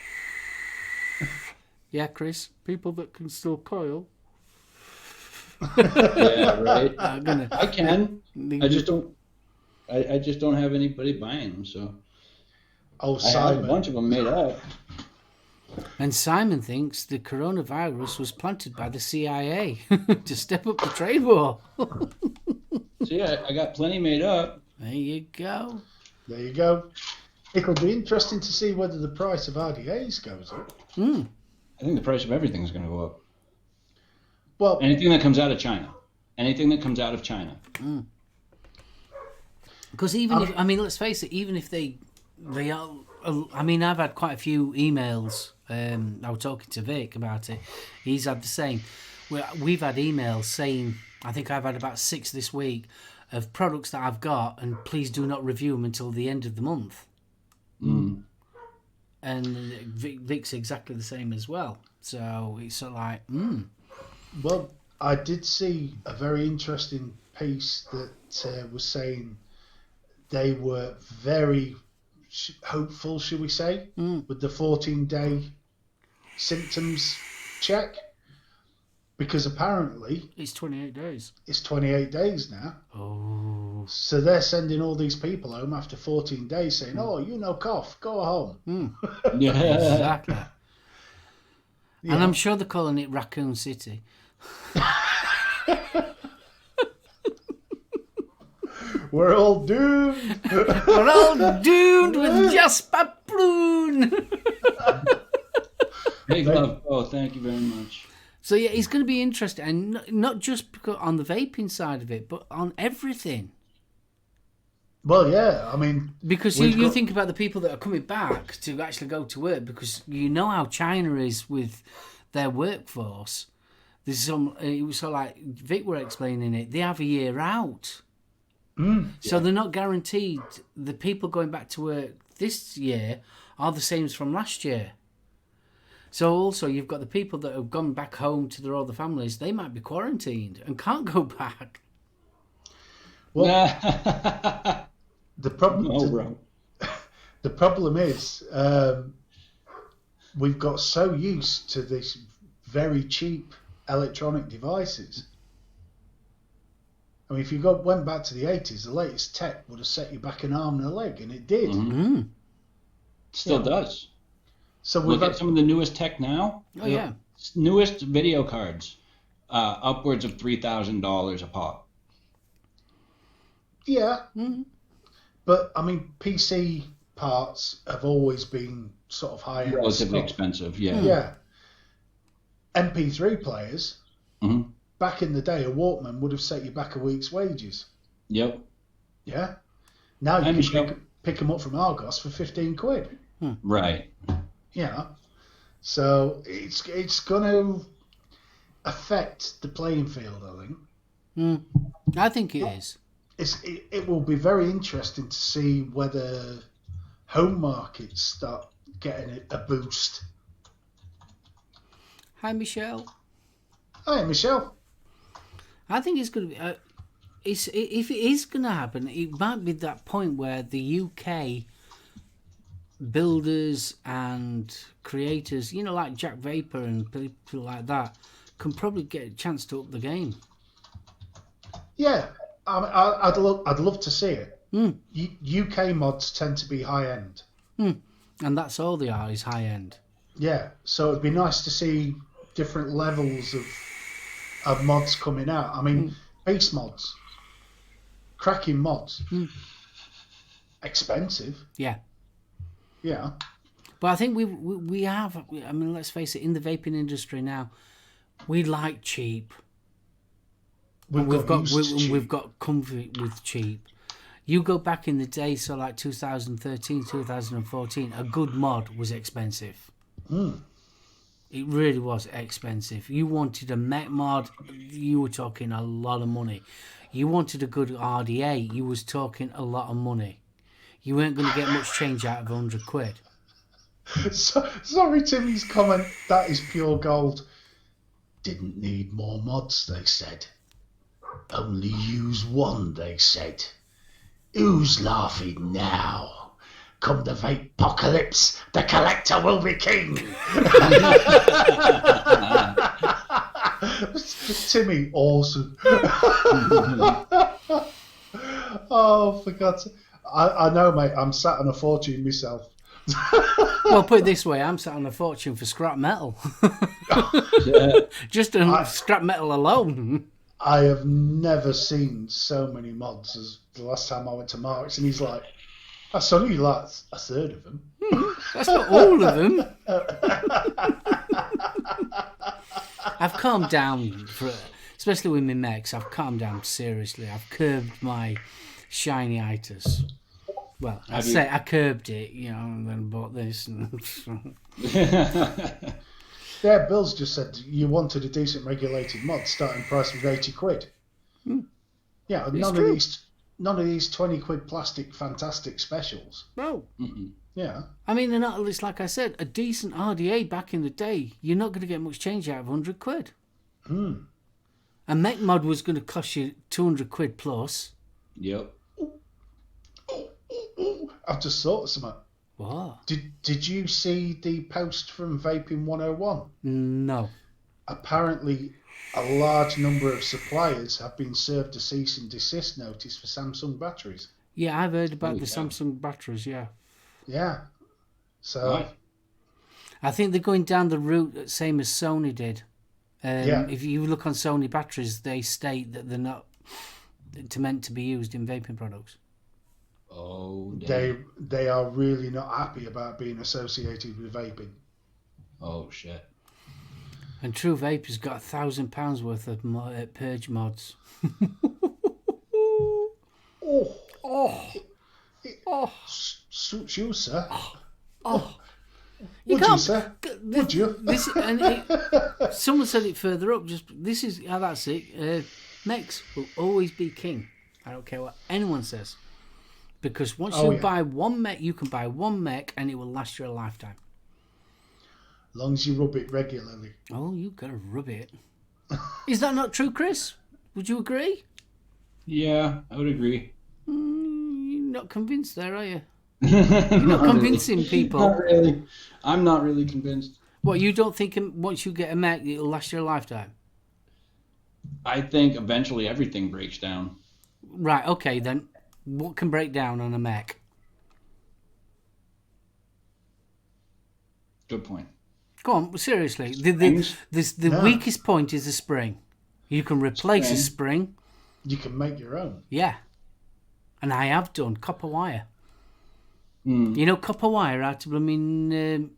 Yeah, Chris. People that can still coil. Yeah, right. I can. I just don't. I just don't have anybody buying them. So. Oh, I Simon. have a bunch of them made up. And Simon thinks the coronavirus was planted by the CIA to step up the trade war. So yeah, I got plenty made up. There you go. There you go. It'll be interesting to see whether the price of RDAs goes up. I think the price of everything is going to go up. Well, anything that comes out of China. Because even if, I mean, let's face it, even if they are, I mean, I've had quite a few emails. I was talking to Vic about it. He's had the same. We've had emails saying, I think I've had about 6 this week, of products that I've got, and please do not review them until the end of the month. And Vic's exactly the same as well. So it's sort of like, Well, I did see a very interesting piece that was saying they were very hopeful, should we say, with the 14-day symptoms check. Because apparently... It's 28 days. It's 28 days now. Oh. So they're sending all these people home after 14 days saying, oh, you no cough, go home. Yeah. Exactly. Yeah. And I'm sure they're calling it Raccoon City. We're all doomed. We're all doomed with just Paploon. Big love. Oh, thank you very much. So yeah, it's going to be interesting, and not just on the vaping side of it, but on everything. Well, yeah, I mean... Because you think about the people that are coming back to actually go to work, because you know how China is with their workforce. There's some... It was sort of like Vic were explaining it. They have a year out. So they're not guaranteed. The people going back to work this year are the same as from last year. So also you've got the people that have gone back home to their other families. They might be quarantined and can't go back. Well, the problem... bro. The problem is we've got so used to these very cheap electronic devices. I mean, if you went back to the 80s, the latest tech would have set you back an arm and a leg, and it did. Still does. So Look at some of the newest tech now. Oh, yeah. Newest video cards, upwards of $3,000 a pop. Yeah. But, I mean, PC parts have always been sort of high-end Relatively stuff. expensive, yeah. Yeah. MP3 players, back in the day, a Walkman would have set you back a week's wages. Yep. Yeah. Now you can pick them up from Argos for 15 quid. Right. Yeah. So it's going to affect the playing field, I think. I think it is. It will be very interesting to see whether home markets start getting a boost. Hi, Michelle. Hi, Michelle. I think it's going to be... if it is going to happen, it might be that point where the UK builders and creators, like Jack Vapor and people like that, can probably get a chance to up the game. Yeah, I'd love to see it. UK mods tend to be high end. And that's all they are, is high end. Yeah, so it'd be nice to see different levels of mods coming out. I mean, base mods, cracking mods, expensive. Yeah. Yeah. But I think we have, I mean, let's face it, in the vaping industry now, we like cheap. We've got comfort with cheap. You go back in the day, so like 2013, 2014, a good mod was expensive. It really was expensive. You wanted a mech mod, you were talking a lot of money. You wanted a good RDA, you was talking a lot of money. You weren't going to get much change out of 100 quid. Sorry, Timmy's comment. That is pure gold. Didn't need more mods, they said. Only use one, they said. Who's laughing now? Come the vape apocalypse, the collector will be king. Timmy, awesome. Oh, for God's sake. I know, mate. I'm sat on a fortune myself. Well, put it this way, I'm sat on a fortune for scrap metal. Just scrap metal alone. I have never seen so many mods as the last time I went to Mark's, and he's like, that's only like a third of them. That's not all of them. I've calmed down, especially with my mechs. I've calmed down seriously. I've curbed my shiny-itis. Well, I curbed it, and then bought this. Yeah, Bill's just said you wanted a decent regulated mod, starting price with 80 quid. Yeah, none of these 20 quid plastic fantastic specials. No. Yeah. I mean, they're not, it's like I said, a decent RDA back in the day, you're not going to get much change out of 100 quid. A mech mod was going to cost you 200 quid plus. Yep. I've just thought of something. What? Did you see the post from Vaping 101? No. Apparently, a large number of suppliers have been served a cease and desist notice for Samsung batteries. Yeah, I've heard about the Samsung batteries, yeah. Yeah. So... Right. I think they're going down the route same as Sony did. If you look on Sony batteries, they state that they're not meant to be used in vaping products. Oh, damn. They are really not happy about being associated with vaping. Oh, shit. And True Vape has got £1,000 worth of purge mods. Suits you, sir. You Would you, sir? Would you? Someone said it further up. This is how that's it. Mechs will always be king. I don't care what anyone says. Because once you buy one mech, you can buy one mech and it will last you a lifetime. As long as you rub it regularly. Oh, you've got to rub it. Is that not true, Chris? Would you agree? Yeah, I would agree. You're not convinced there, are you? You're not convincing people. Not really. I'm not really convinced. What, you don't think once you get a mech, it'll last you a lifetime? I think eventually everything breaks down. Right, okay then. What can break down on a mech? Good point. Go on, seriously. The weakest point is the spring. You can replace a spring. You can make your own. Yeah. And I have done copper wire. You know copper wire out of the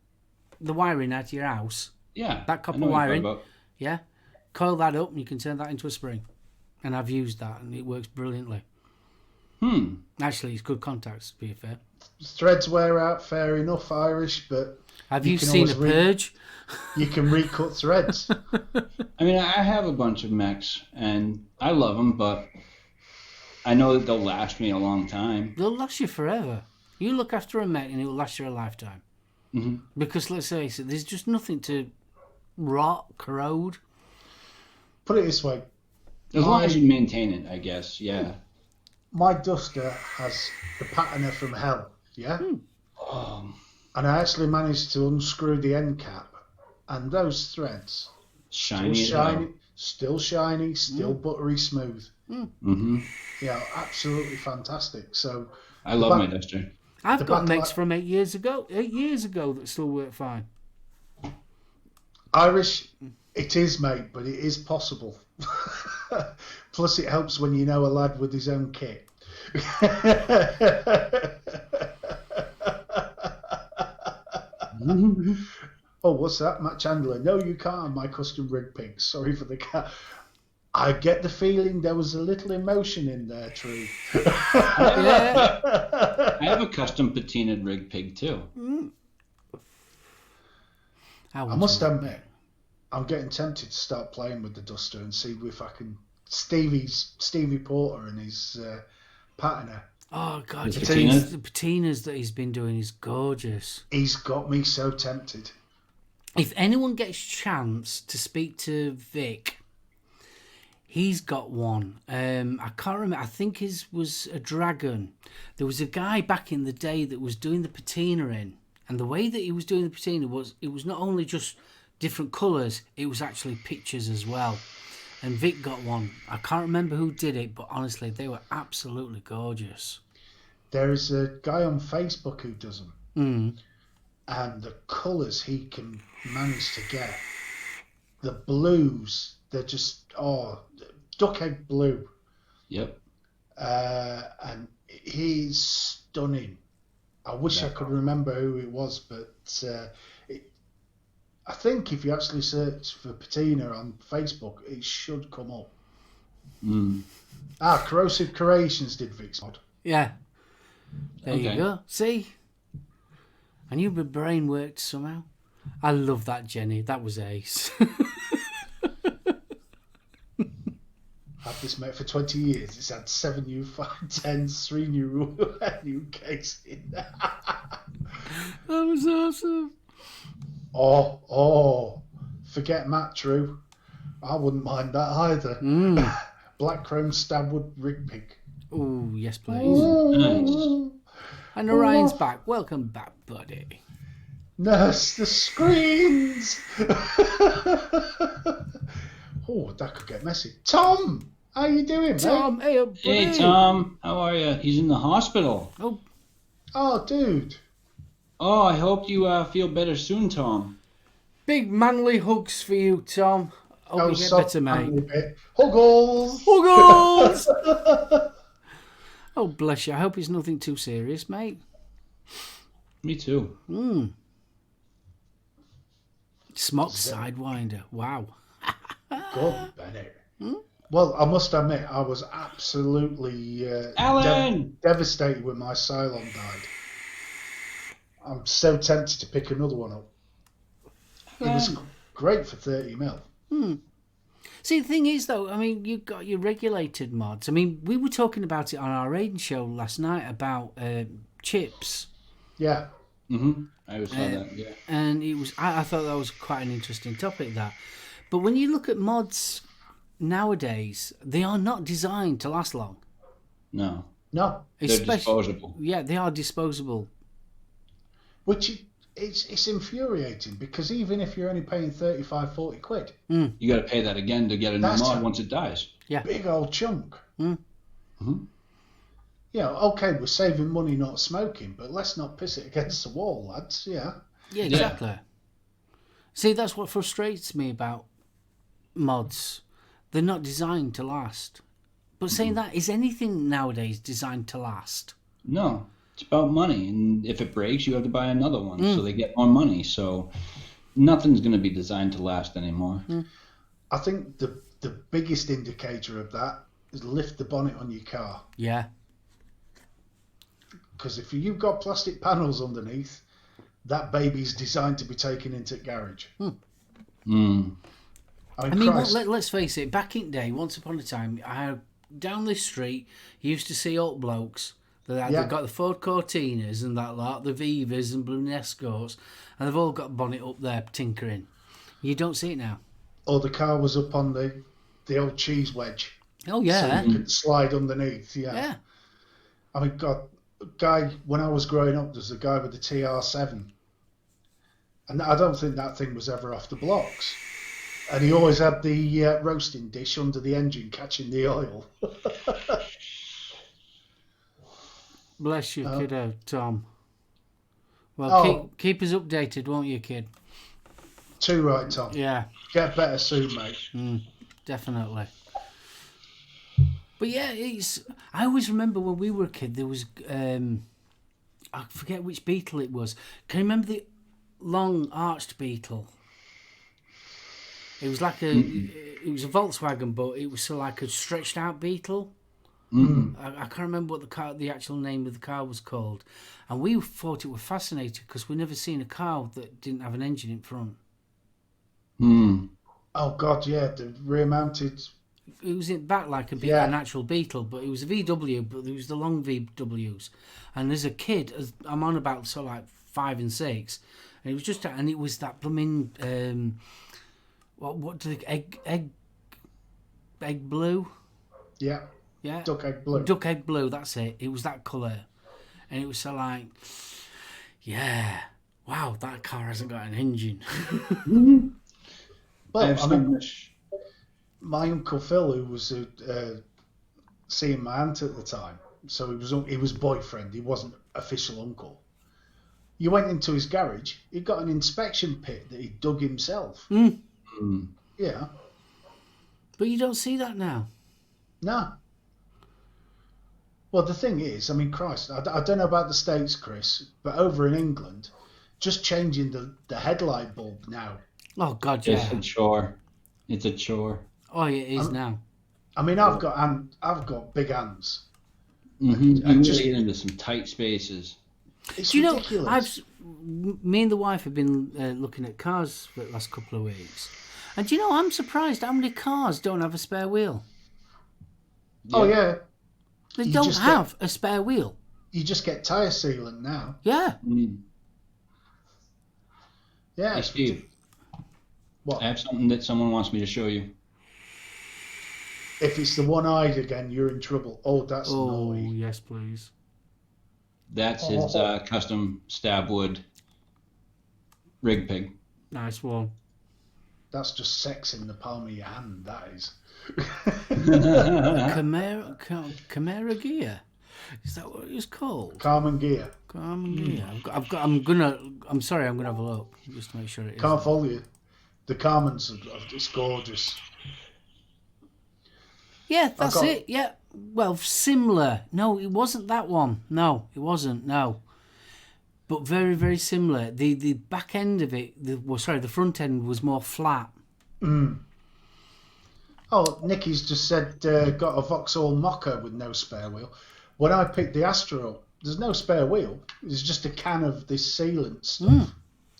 wiring out of your house? Yeah. That copper wiring. Yeah. Coil that up and you can turn that into a spring. And I've used that and it works brilliantly. Actually, it's good contacts, to be fair. Threads wear out, fair enough, Irish, but... Have you seen a purge? You can recut threads. I mean, I have a bunch of mechs, and I love them, but I know that they'll last me a long time. They'll last you forever. You look after a mech and it will last you a lifetime. Because, let's face it, there's just nothing to rot, corrode. Put it this way. As long as you maintain it, I guess. Yeah. My duster has the patterner from hell, yeah? Oh, And I actually managed to unscrew the end cap, and those threads, shiny as hell. still shiny, still buttery smooth. Mm-hmm. Yeah, absolutely fantastic. So I love my duster. I've got mechs from 8 years ago that still work fine. Irish, it is, mate, but it is possible. Plus, it helps when you know a lad with his own kit. Oh, what's that, Matt Chandler? No, you can't have my custom rig pig. Sorry for the cat. I get the feeling there was a little emotion in there, True. I have a custom patinaed rig pig too. I must admit, I'm getting tempted to start playing with the duster and see if I can. Stevie Porter and his patterner. Oh God, The the patinas that he's been doing is gorgeous. He's got me so tempted. If anyone gets a chance to speak to Vic, he's got one. I can't remember. I think his was a dragon. There was a guy back in the day that was doing the patina in, and the way that he was doing the patina was it was not only just different colours, it was actually pictures as well. And Vic got one. I can't remember who did it, but honestly, they were absolutely gorgeous. There is a guy on Facebook who does them. Mm. And the colours he can manage to get, the blues, they're just, duck egg blue. Yep. And he's stunning. I wish I could remember who it was, but I think if you actually search for patina on Facebook, it should come up. Corrosive Creations did Vic's mod. Yeah. There you go. See? I knew my brain worked somehow. I love that, Jenny. That was ace. I've this mate for 20 years. It's had 7 new 510s, 3 new cakes in there. That was awesome. Forget Matt True. I wouldn't mind that either. Black Chrome Stabwood Rig Pig. Oh, yes, please. Nice. And Orion's back. Welcome back, buddy. Nurse the screens. That could get messy. Tom, how you doing, Tom, mate? hey, buddy. Hey, Tom. How are you? He's in the hospital. Oh, dude. Oh, I hope you feel better soon, Tom. Big manly hugs for you, Tom. Hope you get better, mate. Huggles. Huggles. Oh, bless you. I hope it's nothing too serious, mate. Me too. Smock Sidewinder. Wow. Good, Bennett. Well, I must admit, I was absolutely Alan! devastated when my SoulOhm died. I'm so tempted to pick another one up. It was great for 30 mil. See, the thing is, though, I mean, you've got your regulated mods. I mean, we were talking about it on our Raiden show last night about chips. Yeah. I saw that, yeah. And it was, I thought that was quite an interesting topic, that. But when you look at mods nowadays, they are not designed to last long. No. No. They're disposable. Yeah, they are disposable. Which it's infuriating, because even if you're only paying 35, 40 quid, you got to pay that again to get a new mod once it dies. Yeah. Big old chunk. Okay, we're saving money not smoking, but let's not piss it against the wall, lads. Yeah. Yeah, exactly. Yeah. See, that's what frustrates me about mods. They're not designed to last. But saying that, is anything nowadays designed to last? No. It's about money, and if it breaks, you have to buy another one, so they get more money. So nothing's going to be designed to last anymore. I think the biggest indicator of that is lift the bonnet on your car. Yeah. Because if you've got plastic panels underneath, that baby's designed to be taken into the garage. I mean, let's face it, back in the day, once upon a time, down this street, you used to see old blokes. They've got the Ford Cortinas and that lot, the Vivas and Blue Escorts, and they've all got bonnet up there tinkering. You don't see it now. Or the car was up on the old cheese wedge. Oh yeah. So you could slide underneath. Yeah. Yeah. I mean, God, guy, when I was growing up, there's a guy with the TR7. And I don't think that thing was ever off the blocks. And he always had the roasting dish under the engine catching the oil. Bless you, kiddo, Tom. Well, keep us updated, won't you, kid? Too right, Tom. Yeah. Get better soon, mate. Definitely. But yeah, I always remember when we were a kid, there was, I forget which Beetle it was. Can you remember the long arched Beetle? It was like it was a Volkswagen, but it was sort of like a stretched out Beetle. I can't remember what the actual name of the car was called, and we thought it was fascinating because we never seen a car that didn't have an engine in front. Oh God, yeah, the rear mounted. It was in back like an actual Beetle, but it was a VW, but it was the long VWs. And as a kid, I'm on about sort of like 5 and 6, and it was just and it was that blooming what do they egg blue? Yeah. Yeah. Duck egg blue. Duck egg blue, that's it. It was that colour. And it was so like, yeah, wow, that car hasn't got an engine. Well, I mean, my Uncle Phil, who was seeing my aunt at the time, so he was boyfriend, he wasn't official uncle. You went into his garage, he got an inspection pit that he dug himself. Yeah. But you don't see that now. No. Well, the thing is, I mean, Christ, I don't know about the States, Chris, but over in England, just changing the headlight bulb now. Oh, God, yeah. It's a chore. It's a chore. Oh, yeah, it is now. I mean, I've got big hands. You really get into some tight spaces. It's Do you ridiculous. me and the wife have been looking at cars for the last couple of weeks. And do you know, I'm surprised how many cars don't have a spare wheel. Oh, yeah. They don't have a spare wheel. You just get tyre sealant now. Yeah. Yeah. Hey, Steve. What? I have something that someone wants me to show you. If it's the one-eyed again, you're in trouble. Oh, that's naughty. Oh, yes, please. That's his custom stab wood rig pig. Nice one. That's just sex in the palm of your hand, that is. Chimera gear. Is that what it's called? Carmen gear. Carmen gear. I'm sorry, I'm gonna have a look just to make sure it is. Can't follow you. The Carmen's, it's gorgeous. Yeah, that's it. Yeah. Well, similar. No, it wasn't that one. No, it wasn't. No. But very, very similar. The back end of it, the front end was more flat. Oh, Nicky's just said got a Vauxhall Mocha with no spare wheel. When I picked the Astra up, there's no spare wheel. It's just a can of this sealant stuff.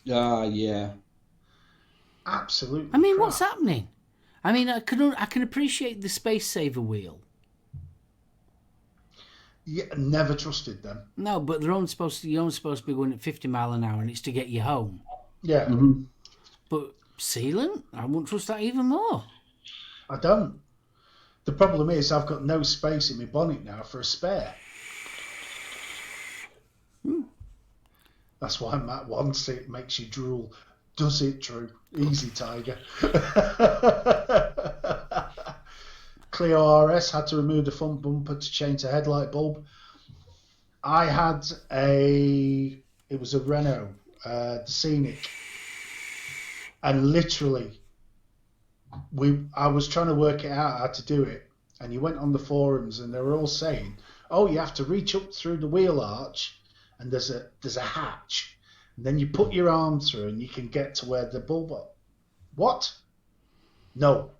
Yeah. Absolutely. I mean, crap. what's happening? I mean, I can appreciate the space saver wheel. Yeah, never trusted them. No, but you're only supposed to be going at 50 mile an hour, and it's to get you home. Yeah. But sealant, I wouldn't trust that even more. I don't. The problem is I've got no space in my bonnet now for a spare. That's why Matt wants it. Makes you drool. Does it, Drew? Easy, Tiger. Clio RS had to remove the front bumper to change the headlight bulb. I had it was a Renault, the Scenic, and literally, I was trying to work it out how to do it, and you went on the forums and they were all saying, "Oh, you have to reach up through the wheel arch, and there's a hatch, and then you put your arm through and you can get to where the bulb." What? No.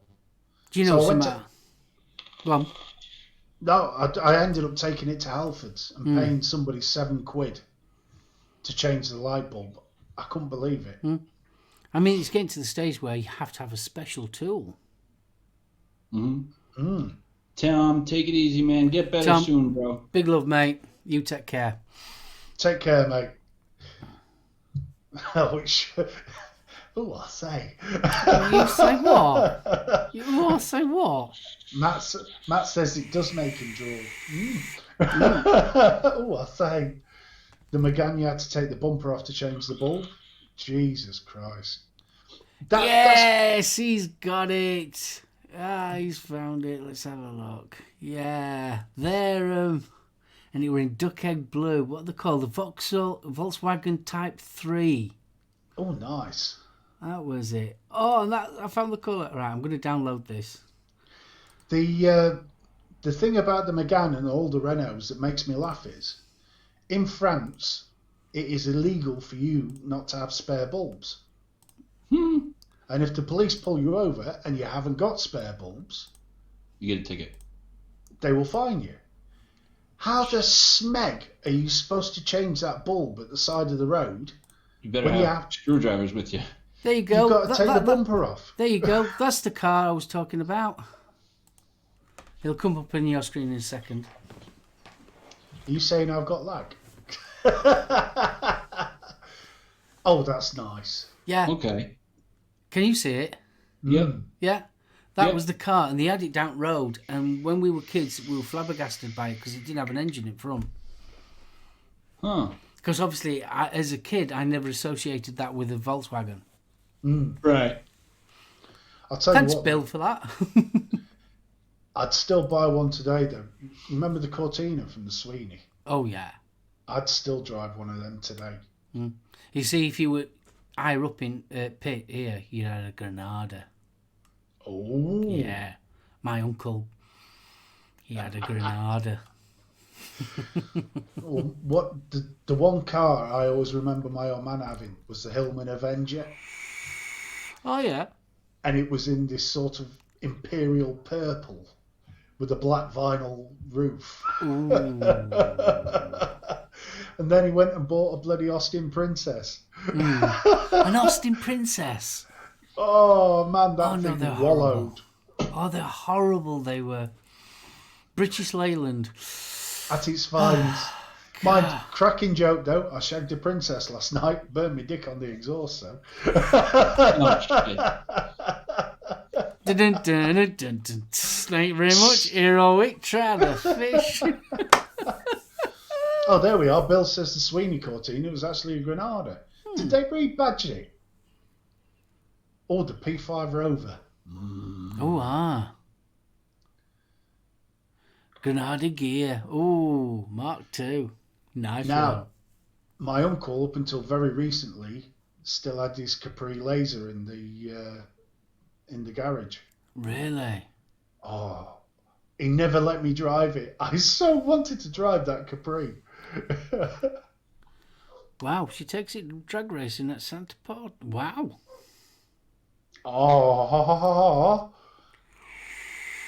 Do you know So some? Go on. No, I ended up taking it to Halfords and paying somebody £7 to change the light bulb. I couldn't believe it. I mean, it's getting to the stage where you have to have a special tool. Tom, take it easy, man. Get better soon, bro. Big love, mate. You take care. Take care, mate. Oh, I say. You say what? You say what? Matt says it does make him drool. Oh, I say. The Megane, you had to take the bumper off to change the bulb. Jesus Christ. Yes, he's got it. He's found it. Let's have a look. Yeah, they're and it were in duck egg blue. What are they called? The Volkswagen Type 3. Oh, nice. That was it. Oh, and I found the colour. Right, I'm going to download this. The thing about the Megane and all the Renaults that makes me laugh is, in France, it is illegal for you not to have spare bulbs. And if the police pull you over and you haven't got spare bulbs, You get a ticket. they will fine you. How the smeg are you supposed to change that bulb at the side of the road? You better When have you have- screwdrivers with you. There you go. You've got to take the bumper off. There you go. That's the car I was talking about. It'll come up in your screen in a second. Are you saying I've got lag? Oh, that's nice. Yeah. Okay. Can you see it? Yep. Yeah. That Yep. was the car, and they had it down road. And when we were kids, we were flabbergasted by it because it didn't have an engine in front. Huh. Because obviously, as a kid, I never associated that with a Volkswagen. Right. I'll tell Thanks, you what, Bill, for that. I'd still buy one today, though. Remember the Cortina from the Sweeney? Oh, yeah. I'd still drive one of them today. You see, if you were higher up in Pitt here, you had a Granada. Oh. Yeah. My uncle, he had a Granada. Well, what the one car I always remember my old man having was the Hillman Avenger, Oh, yeah. and it was in this sort of imperial purple with a black vinyl roof. Ooh. And then he went and bought a bloody Austin Princess. An Austin Princess. Oh man, that Oh, no, thing they're wallowed. Oh, they're horrible, they were. British Leyland. At its finest. Mind, cracking joke though, I shagged a princess last night, burned my dick on the exhaust, so. Oh, shit. Dun, dun, dun, dun, dun, dun. Thank you very much. Heroic try to fish. Oh, there we are. Bill says the Sweeney Cortina was actually a Granada. Did they rebadge it? Oh, the P5 Rover. Oh, Granada gear. Oh, Mark II. Nice one. Now, my uncle, up until very recently, still had his Capri Laser in the garage. Really? Oh, he never let me drive it. I so wanted to drive that Capri. Wow, she takes it drag racing at Santa Pod. Wow. Oh,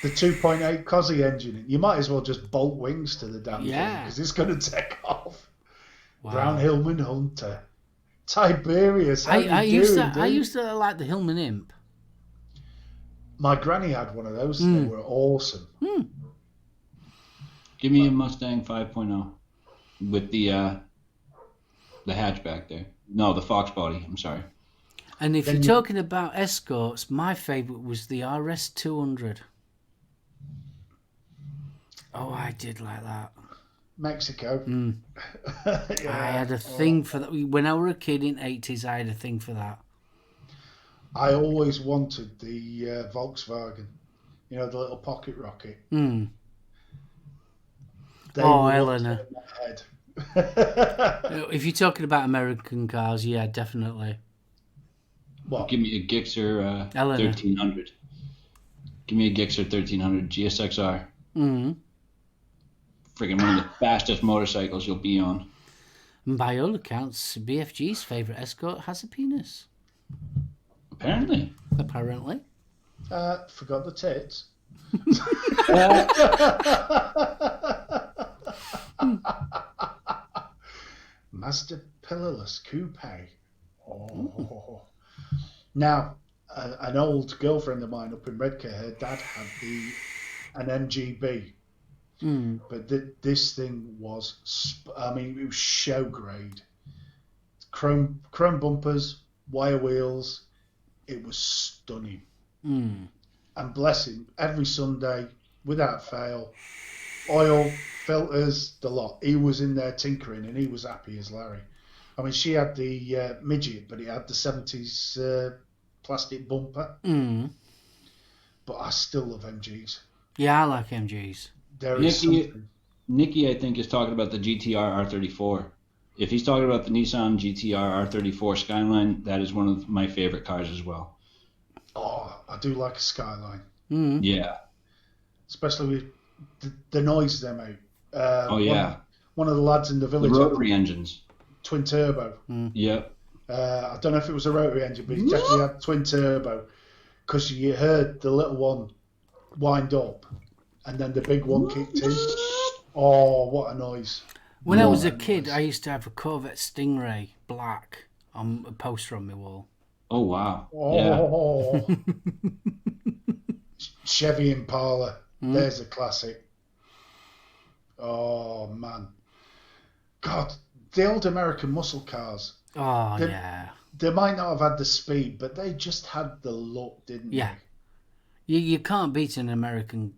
the 2.8 Cosy engine. You might as well just bolt wings to the damn thing because it's going to take off. Wow. Brown Hillman Hunter. Tiberius, how I you used doing, to I dude? used to like the Hillman Imp. My granny had one of those. They were awesome. Give me a Mustang 5.0 with the hatchback there. No, the Fox body. I'm sorry. And if Then you're you- talking about escorts, my favourite was the RS 200. Oh, I did like that. Mexico. I had a thing for that. When I was a kid in 80s, I had a thing for that. I always wanted the Volkswagen. You know, the little pocket rocket. Mm. They Oh, were up Eleanor. to my head. If you're talking about American cars, yeah, definitely. What? Give me a Gixxer Eleanor. 1300. Give me a Gixxer 1300 GSXR. Mm. Friggin' one of the fastest motorcycles you'll be on. And by all accounts, BFG's favourite escort has a penis. Apparently. Apparently. Forgot the tits. Mazda Pillarless Coupe. Oh. Now, an old girlfriend of mine up in Redcar, her dad had an MGB. But this thing was, it was show grade. Chrome bumpers, wire wheels, it was stunning. Mm. And bless him, every Sunday, without fail, oil, filters, the lot. He was in there tinkering, and he was happy as Larry. I mean, she had the midget, but it had the 70s plastic bumper. Mm. But I still love MGs. Yeah, I like MGs. There is something. Nicky, I think, is talking about the GTR R34. If he's talking about the Nissan GTR R34 Skyline, that is one of my favorite cars as well. Oh, I do like a Skyline. Mm. Yeah. Especially with the noise they make. Oh, yeah. One of the lads in the The village rotary engines. twin turbo. Yeah. I don't know if it was a rotary engine, but he definitely had twin turbo, because you heard the little one wind up and then the big one kicked in. Oh, what a noise. When I was a kid, I used to have a Corvette Stingray black on a poster on my wall. Oh, wow. Oh. Yeah. Chevy Impala. There's a classic. Oh, man. God, the old American muscle cars. Oh, yeah. They might not have had the speed, but they just had the look, didn't they? You can't beat an American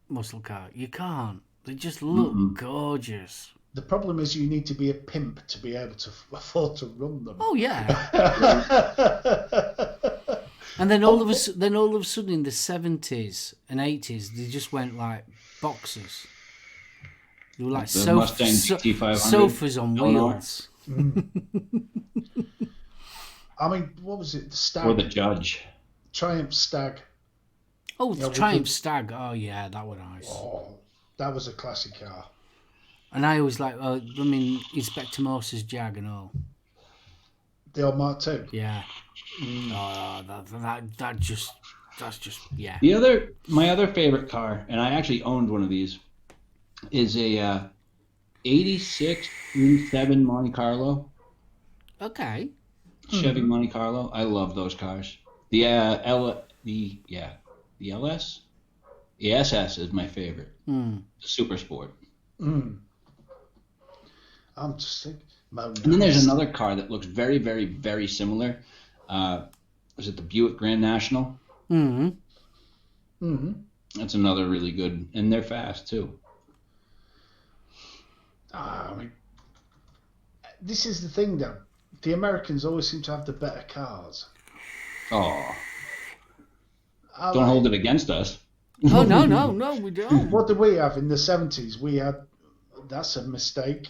muscle car. You can't. They just look gorgeous. The problem is you need to be a pimp to be able to afford to run them. Oh, yeah. And then all of a sudden in the 70s and 80s, they just went like boxers. They were like sofas on wheels. I mean, what was it? The Stag? Or the Judge. Triumph Stag. Oh, the Triumph Stag. Oh, yeah, that was nice. Oh, that was a classic car. And I always like, Inspector Morse's Jag and all. The old Mark II? Yeah. Oh, that's just, yeah. My other favorite car, and I actually owned one of these, is a 86 7 Monte Carlo. Okay. Chevy Monte Carlo. I love those cars. The LS, the SS is my favorite. The Super Sport. I'm just thinking. And then there's another car that looks very, very, very similar. Is it the Buick Grand National? That's another really good, and they're fast too. I mean, this is the thing, though. The Americans always seem to have the better cars. Oh. Don't hold it against us. Oh, no, we don't. What did we have in the 70s? We had... That's a mistake.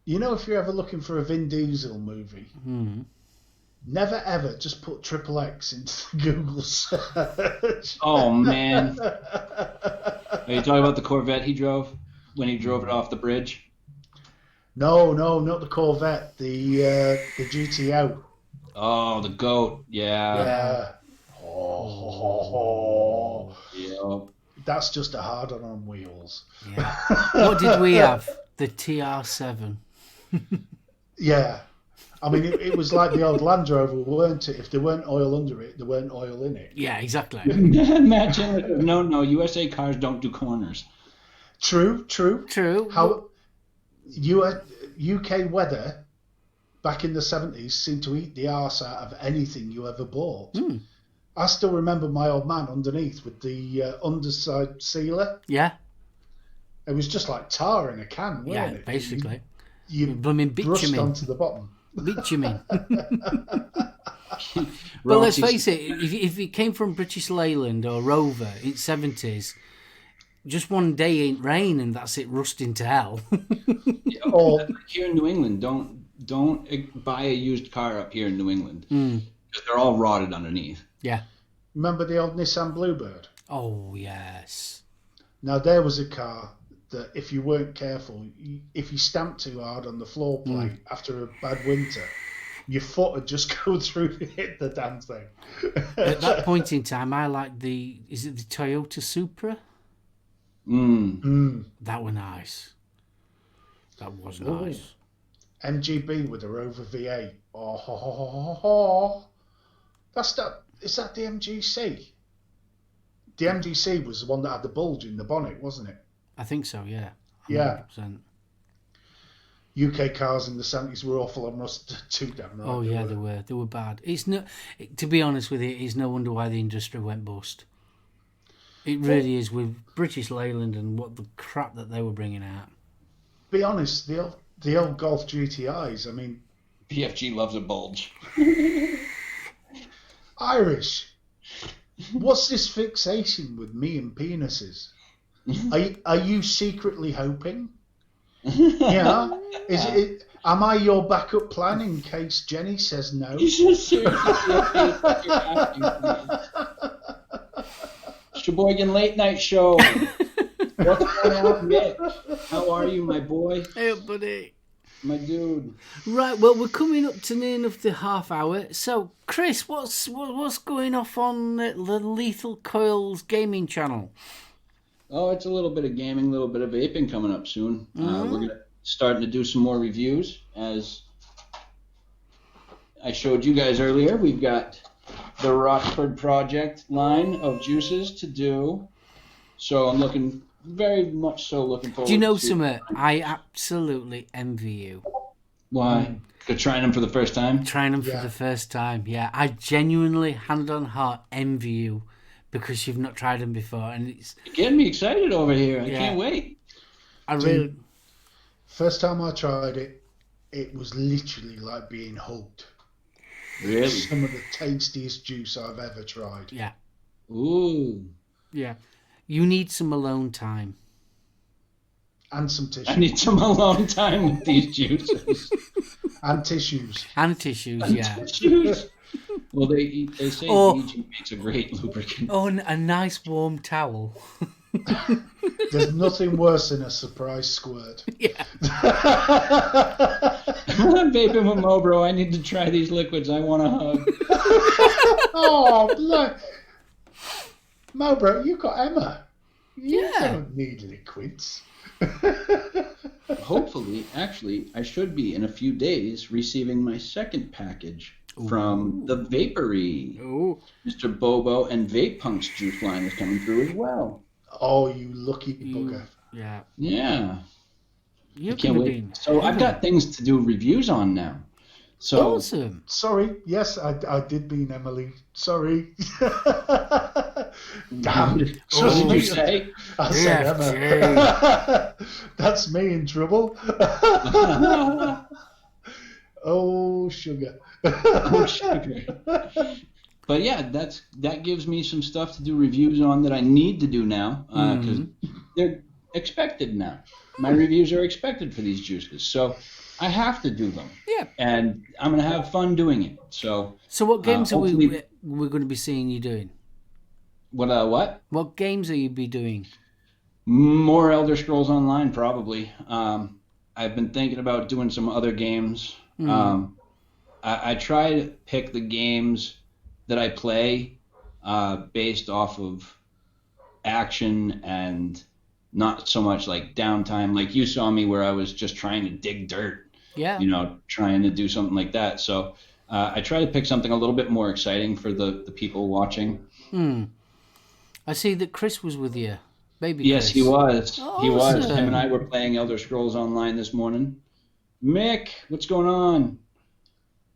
You know, if you're ever looking for a Vin Diesel movie, never ever just put XXX into the Google search. Oh, man. Are you talking about the Corvette he drove when he drove it off the bridge? No, not the Corvette. The GTO. Oh, the GOAT. Yeah. Oh. Yeah. That's just a hard on wheels. Yeah. What did we have? The TR7. Yeah. I mean, it was like the old Land Rover, weren't it? If there weren't oil under it, there weren't oil in it. Yeah, exactly. Imagine. No, USA cars don't do corners. True. How UK weather back in the 70s seemed to eat the arse out of anything you ever bought. I still remember my old man underneath with the underside sealer. Yeah. It was just like tar in a can, wasn't it? Basically. You blooming brushed bitumen. onto the bottom. Bitumen. But let's face it, if it came from British Leyland or Rover in 70s, just one day ain't rain and that's it, rusting to hell. Or here in New England, don't buy a used car up here in New England because they're all rotted underneath. Yeah. Remember the old Nissan Bluebird? Oh, yes. Now, there was a car that if you weren't careful, if you stamped too hard on the floor plate after a bad winter, your foot would just go through and hit the damn thing. At that point in time, I liked is it the Toyota Supra? That was nice. That was nice. MGB with a Rover V8. Oh. Is that the MGC? The MGC was the one that had the bulge in the bonnet, wasn't it? I think so, yeah. 100%. Yeah. UK cars in the 70s were awful. I must too damn right. Oh yeah, they were bad. It's no, to be honest with you, it's no wonder why the industry went bust. It really is, with British Leyland and what the crap that they were bringing out. Be honest, the old Golf GTIs. I mean, PFG loves a bulge. Irish. What's this fixation with me and penises? Are you secretly hoping? Yeah. Is it? Am I your backup plan in case Jenny says no? Sheboygan Late Night Show. What's going on, Mick? How are you, my boy? Hey, buddy. My dude. Right, well, we're coming up to near enough the half hour. So, Chris, what's going off on the Lethal Coils gaming channel? Oh, it's a little bit of gaming, a little bit of vaping coming up soon. We're starting to do some more reviews. As I showed you guys earlier, we've got the Rockford Project line of juices to do. So I'm very much so looking forward to... Do you know something? I absolutely envy you. Why? You're trying them for the first time? Trying them for the first time, yeah. I genuinely, hand on heart, envy you because you've not tried them before. And it's... You're getting me excited over here. I can't wait. First time I tried it, it was literally like being hugged. Really? Some of the tastiest juice I've ever tried. Yeah. Ooh. Yeah. You need some alone time. And some tissues. I need some alone time with these juices. And tissues. And tissues, yeah. Tissues. Well, they say BG makes a great lubricant. Oh, and a nice warm towel. There's nothing worse than a surprise squirt. Yeah. I'm vaping with Mo, bro. I need to try these liquids. I want a hug. Oh, blood. Mo, bro, you got Emma. You Yeah. don't need liquids. Hopefully, actually, I should be in a few days receiving my second package from the Vapery. Oh. Mr. Bobo and Vape Punk's juice line is coming through as well. Oh, you lucky bugger. Yeah. Yeah. You I can't wait. So I've got things to do reviews on now. So awesome. Sorry, yes, I did mean Emily. Sorry. Damn. What did you say? I said Emma. That's me in trouble. Oh, sugar. Oh, sugar. But yeah, that gives me some stuff to do reviews on that I need to do now because they're expected now. My reviews are expected for these juices, so I have to do them. Yeah. And I'm gonna have fun doing it. So what games are we're going to be seeing you doing? What? What games are you be doing? More Elder Scrolls Online, probably. I've been thinking about doing some other games. I try to pick the games that I play based off of action and not so much like downtime. Like you saw me where I was just trying to dig dirt. Yeah. Trying to do something like that. So I try to pick something a little bit more exciting for the people watching. I see that Chris was with you. Baby Yes, Chris. he was. Awesome. He was. Him and I were playing Elder Scrolls Online this morning. Mick, what's going on?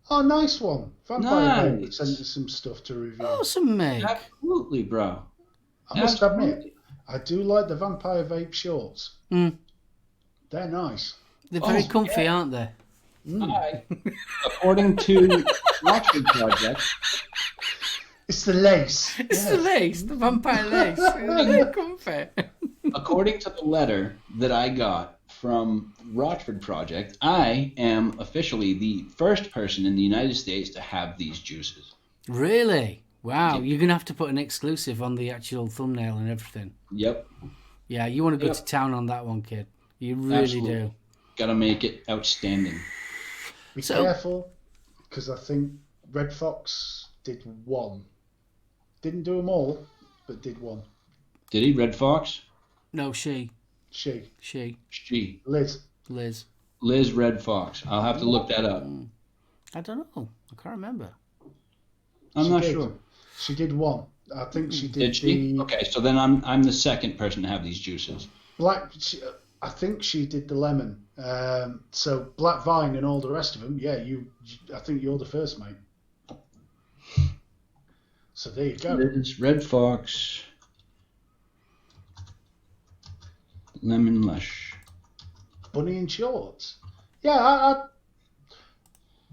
Oh, nice one. Vampire Vape Nice. sent us some stuff to review. Awesome, mate. Absolutely, bro. I must admit, I do like the Vampire Vape shorts. They're nice. They're very comfy, aren't they? Hi. According to Rockford Project, It's the lace. It's the lace, the vampire lace. It's very comfy. according to the letter that I got from Rockford Project, I am officially the first person in the United States to have these juices. Really? Wow. You're going to have to put an exclusive on the actual thumbnail and everything. Yep. Yeah, you want to go to town on that one, kid. You really do. Gotta make it outstanding. Be careful, because I think Red Fox did one. Didn't do them all, but did one. Did he? Red Fox? No, she. She. Liz. Liz Red Fox. I'll have to look that up. I don't know. I can't remember. I'm not sure. She did one. I think she did. Did she? Okay, so then I'm the second person to have these juices. I think she did the lemon. So Black Vine and all the rest of them, yeah, I think you're the first, mate. So there you go. This Red Fox Lemon Lush. Bunny in shorts. Yeah,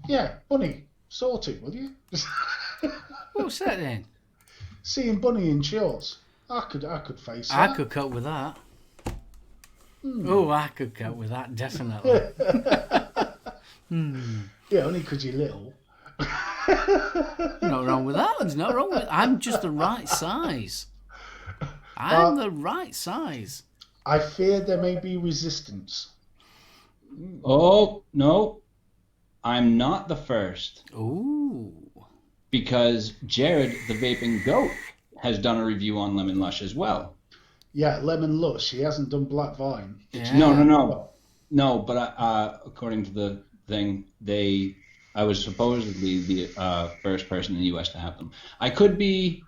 yeah, Bunny, sort it, will you? What's that then? Seeing Bunny in shorts, I could face that. I could cope with that. Oh, I could cope with that, definitely. Yeah, only because you're little. Not wrong with that. There's not wrong with it. I'm just the right size. I'm the right size. I fear there may be resistance. Oh, no. I'm not the first. Ooh. Because Jared, the Vaping Goat, has done a review on Lemon Lush as well. Yeah, Lemon Lush. He hasn't done Black Vine. Yeah. No, but according to the thing, I was supposedly the first person in the U.S. to have them. I could be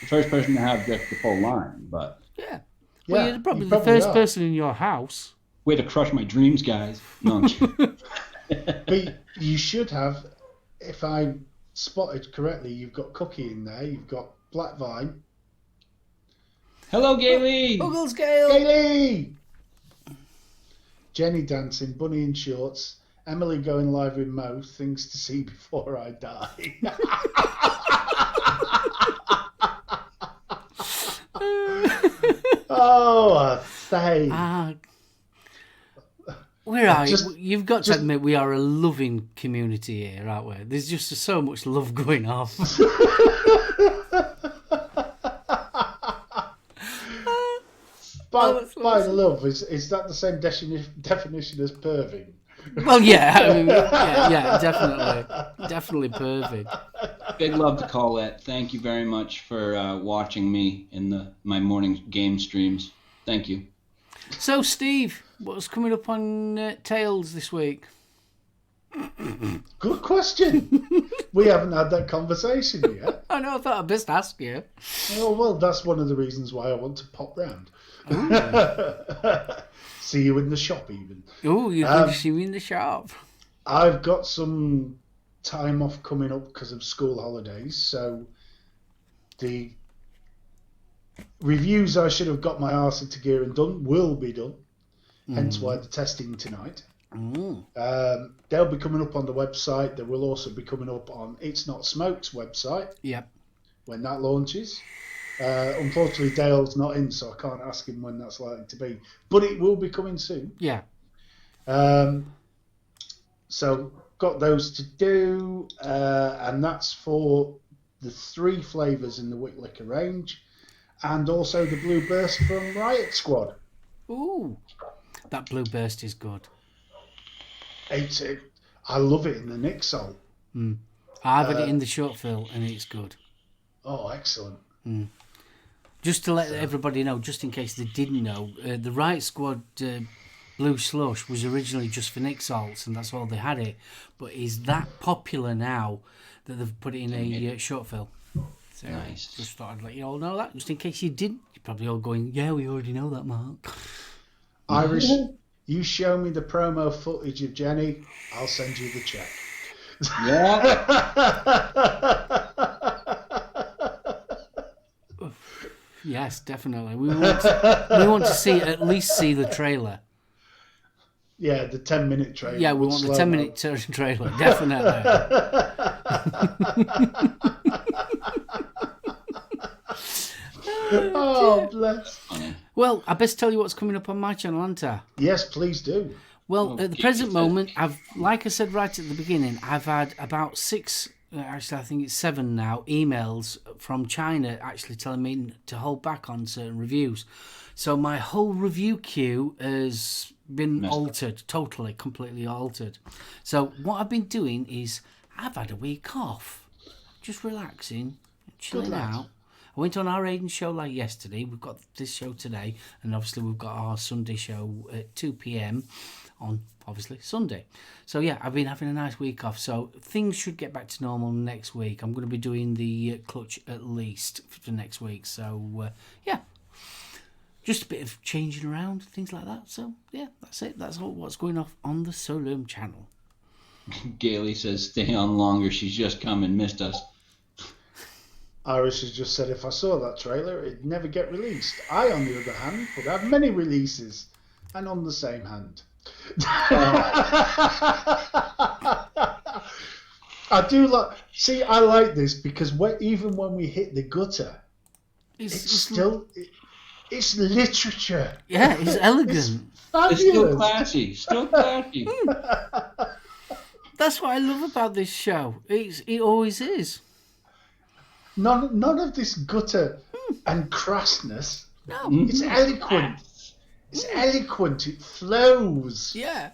the first person to have just the full line, but... Yeah. Well, Yeah, you're probably you the probably first are. person in your house. Way to crush my dreams, guys. No, But you should have, if I spotted correctly, you've got Cookie in there, you've got Black Vine. Hello, Gayley! Uggles Gale! Kaylee! Jenny dancing, Bunny in shorts, Emily going live with Mo, things to see before I die. Oh, I say. Where are you? You've got to admit we are a loving community here, aren't we? There's just so much love going on. By the love, is that the same definition as perving? Well, yeah, I mean, yeah, definitely perfect. Big love to Colette. Thank you very much for watching me in my morning game streams. Thank you. So, Steve, what's coming up on Tales this week? Good question. We haven't had that conversation yet. I know, I thought I'd best ask you. Oh, well, that's one of the reasons why I want to pop round. See you in the shop, even. Oh, you're going to see me in the shop. I've got some time off coming up because of school holidays, so the reviews I should have got my arse into gear and done will be done, hence why the testing tonight. They'll be coming up on the website. They will also be coming up on It's Not Smoke's website. Yep. When that launches. Unfortunately, Dale's not in, so I can't ask him when that's likely to be. But it will be coming soon. Yeah. So got those to do, and that's for the 3 flavours in the Wick Liquor range, and also the Blue Burst from Riot Squad. Ooh, that Blue Burst is good. I love it in the Nick Salt. I've had it in the short fill, and it's good. Oh, excellent. Just to let everybody know, just in case they didn't know, the Riot Squad Blue Slush was originally just for Nick Salts, and that's all they had it. But is that popular now that they've put it in a short fill? So Nice. Just thought I'd let you all know that, just in case you didn't. You're probably all going, yeah, we already know that, Mark. Irish, you show me the promo footage of Jenny, I'll send you the check. Yeah. Yes, definitely. We want to at least see the trailer. Yeah, the 10-minute trailer. Yeah, we want the 10-minute trailer, definitely. Oh, bless. Well, I best tell you what's coming up on my channel, aren't I? Yes, please do. Well, at the present moment, like I said right at the beginning, I've had about 6, actually I think it's 7 now, emails from China actually telling me to hold back on certain reviews. So my whole review queue has been altered, totally, completely altered. So what I've been doing is I've had a week off, just relaxing, chilling out. I went on our Aiden show like yesterday. We've got this show today, and obviously we've got our Sunday show at 2 p.m. on, obviously, Sunday. So, yeah, I've been having a nice week off. So, things should get back to normal next week. I'm going to be doing the clutch at least for next week. So, yeah, just a bit of changing around, things like that. So yeah, that's it. That's all what's going off on the SoulOhm channel. Gailey says, stay on longer. She's just come and missed us. Iris has just said if I saw that trailer, it'd never get released. I, on the other hand, would have many releases, and on the same hand. I do like. See, I like this because even when we hit the gutter, it's literature. Yeah, it's elegant. Fabulous. It's still classy. Still classy. That's what I love about this show. It always is. None of this gutter and crassness. No. It's eloquent. It's eloquent. It flows. Yeah.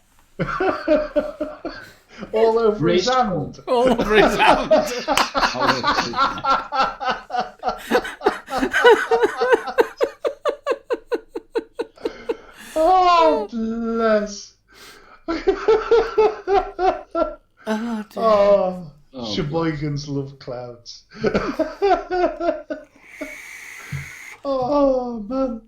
All over his hand. All over his hand. Oh, bless. Oh, dear. Sheboygans love clouds. Oh, man.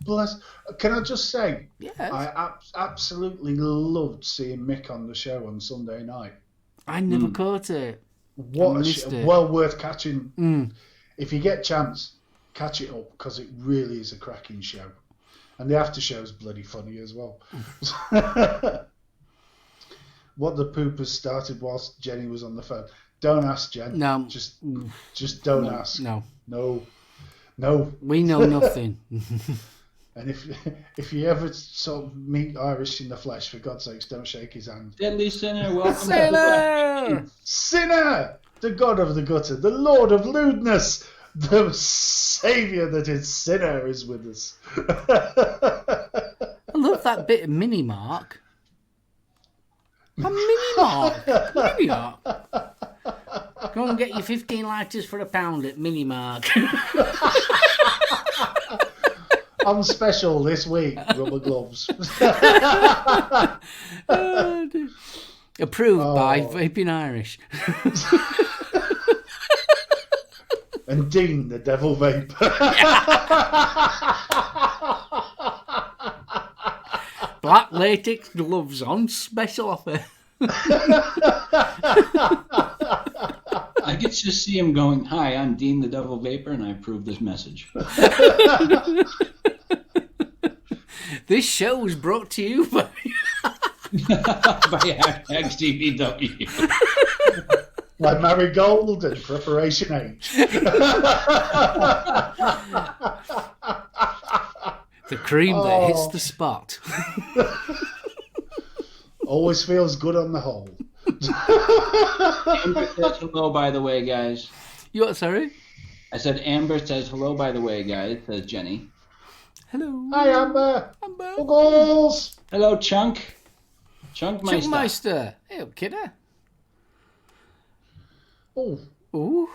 Bless. Can I just say, Yes. I absolutely loved seeing Mick on the show on Sunday night. I never caught it. What I a missed it. well worth catching. Mm. If you get a chance, catch it up because it really is a cracking show. And the after show is bloody funny as well. What the poopers started whilst Jenny was on the phone. Don't ask, Jen. No. Just don't ask. No. No. We know nothing. And if you ever sort of meet Irish in the flesh, for God's sakes, don't shake his hand. Deadly sinner, welcome. Sinner! Sinner! The God of the gutter, the Lord of lewdness, the Saviour that is sinner is with us. I love that bit of Mini Mark. A Mini Mark. Mini Mark. Go and get your 15 lighters for £1 at Mini Mark. On special this week, rubber gloves. Oh, dear. Approved by Vaping Irish. And Dean, the devil vapor. Black latex gloves on special offer. I could just see him going, hi, I'm Dean the Devil Vapor, and I approve this message. This show was brought to you by... By XDBW. Like Marigold and Preparation H. The cream that hits the spot. Always feels good on the whole. Amber says hello, by the way, guys. You what, sorry? I said Amber says hello, by the way, guys, says Jenny. Hello. Hi, Amber. Amber. Buggles. Hello, Chunk. Chunkmeister. Chunkmeister. Hey up, kidder. Oh. Ooh.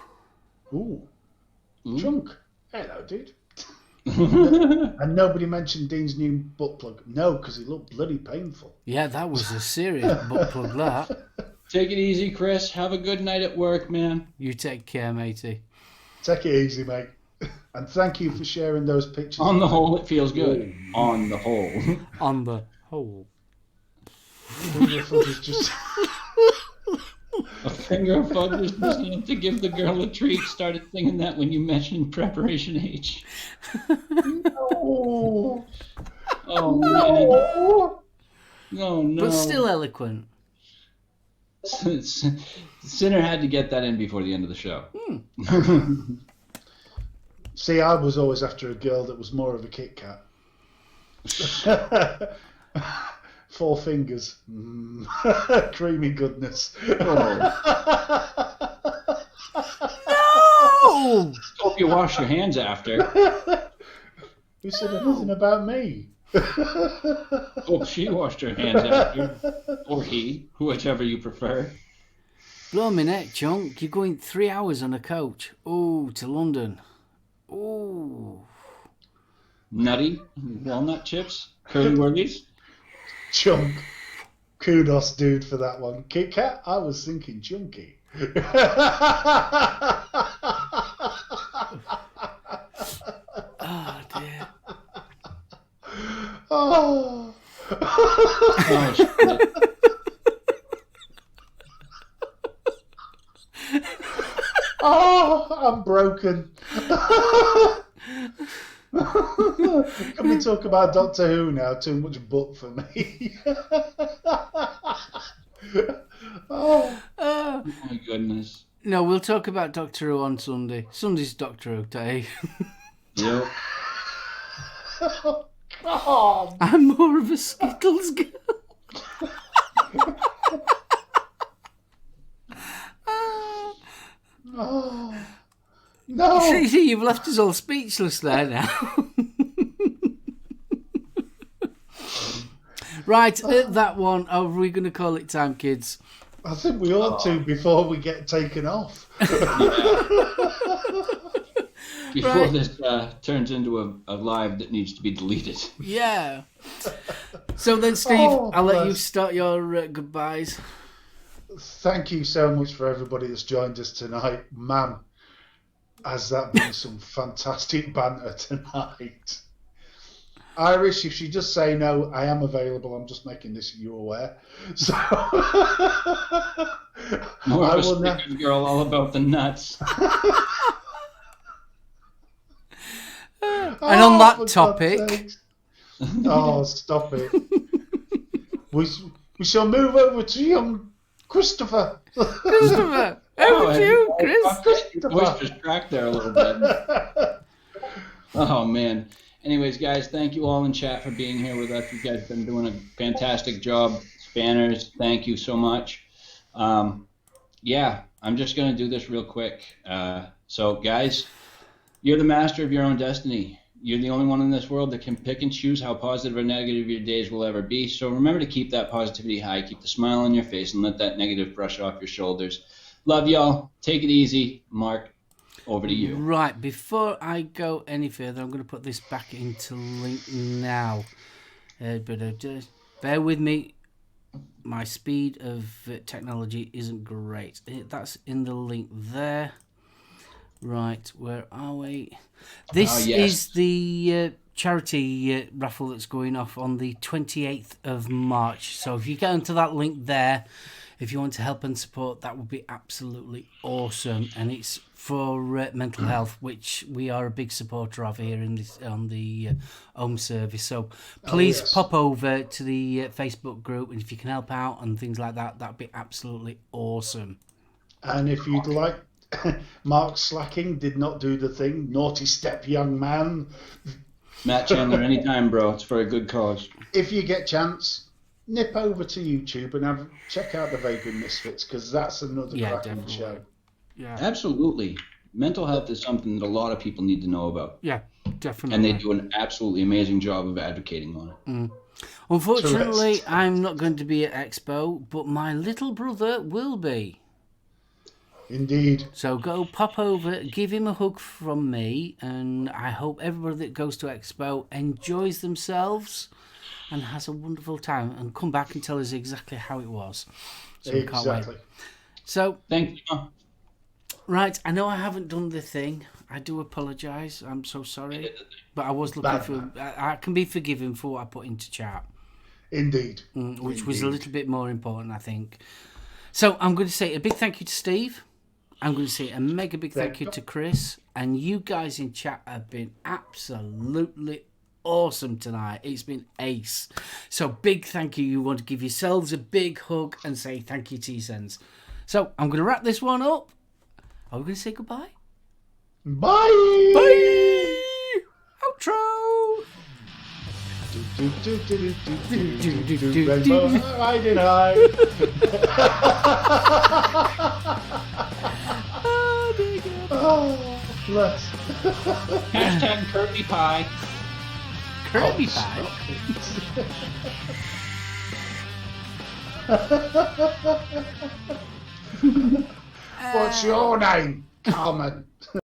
Ooh. Chunk. Hello, dude. And nobody mentioned Dean's new butt plug. No, because it looked bloody painful. Yeah, that was a serious butt plug, that. Take it easy, Chris. Have a good night at work, man. You take care, matey. Take it easy, mate. And thank you for sharing those pictures. On the whole, it feels good. On the whole. On the whole. Just... A finger of fudge is listening to give the girl a treat. Started singing that when you mentioned Preparation H. No. Oh, man. Oh, no. But still eloquent. Sinner had to get that in before the end of the show. See, I was always after a girl that was more of a Kit Kat. 4 fingers. Creamy goodness. No! Hope you wash your hands after. Who said anything about me? Hope she washed her hands after. Or he, whichever you prefer. Blow me neck, Chunk. You're going 3 hours on a coach. Ooh, to London. Ooh. Nutty, walnut chips, curly wurlies. Chunk. Kudos, dude, for that one. Kit Kat? I was thinking chunky. Oh, dear. Oh. Oh, shit. Oh, I'm broken. Can we talk about Doctor Who now? Too much butt for me. Oh, Oh my goodness. No, we'll talk about Doctor Who on Sunday. Sunday's Doctor Who day. Yep. God. I'm more of a Skittles girl. Oh, no. See, you've left us all speechless there now. Right, that one. Are we going to call it time, kids? I think we ought to before we get taken off. Before Right. this turns into a live that needs to be deleted. Yeah. So then, Steve, Oh, I'll let you bless. start your goodbyes. Thank you so much for everybody that's joined us tonight. Man, has that been some fantastic banter tonight. Irish, if you just say no, I am available. I'm just making this you aware. So More I of a will now. Snickers girl, all about the nuts. And on that for God's topic- sakes. Oh, stop it. we shall move over to young Christopher. Christopher, over to you, Chris. Your voice just cracked there a little bit. Oh, man. Anyways, guys, thank you all in chat for being here with us. You guys have been doing a fantastic job. Spanners, thank you so much. Yeah, I'm just going to do this real quick. So, guys, you're the master of your own destiny. You're the only one in this world that can pick and choose how positive or negative your days will ever be. So remember to keep that positivity high, keep the smile on your face, and let that negative brush off your shoulders. Love y'all. Take it easy. Mark, over to you. Right, before I go any further, I'm going to put this back into link now. But just bear with me. My speed of technology isn't great. That's in the link there. Right, where are we? This yes. is the charity raffle that's going off on the 28th of March. So if you get onto that link there, if you want to help and support, that would be absolutely awesome. And it's for mental health, which we are a big supporter of here in this on the Ohm Service. So please yes. pop over to the Facebook group, and if you can help out and things like that, that'd be absolutely awesome. And if you'd like, Mark slacking, did not do the thing. Naughty step, young man. Matt Chandler, anytime, bro. It's for a good cause. If you get chance, nip over to YouTube and check out the Vaping Misfits, because that's another cracking definitely. show. Yeah, Absolutely. Mental health is something that a lot of people need to know about. yeah, definitely. And they do an absolutely amazing job of advocating on it. Unfortunately, Correct. I'm not going to be at Expo, but my little brother will be. Indeed. So go pop over, give him a hug from me, and I hope everybody that goes to Expo enjoys themselves and has a wonderful time, and come back and tell us exactly how it was. So we can't wait. Exactly. So, thank you. Right, I know I haven't done the thing. I do apologise. I'm so sorry. But I was looking for... I can be forgiven for what I put into chat. Indeed. Which was a little bit more important, I think. So I'm going to say a big thank you to Steve. I'm going to say a mega big thank you to Chris. And you guys in chat have been absolutely awesome tonight. It's been ace. So big thank you. You want to give yourselves a big hug and say thank you to your sons. So I'm going to wrap this one up. Are we going to say goodbye? Bye. Bye. Outro. Rainbow riding high. Oh, bless. Hashtag Kirby Pie. Kirby Oh, pie. What's your name? Carmen.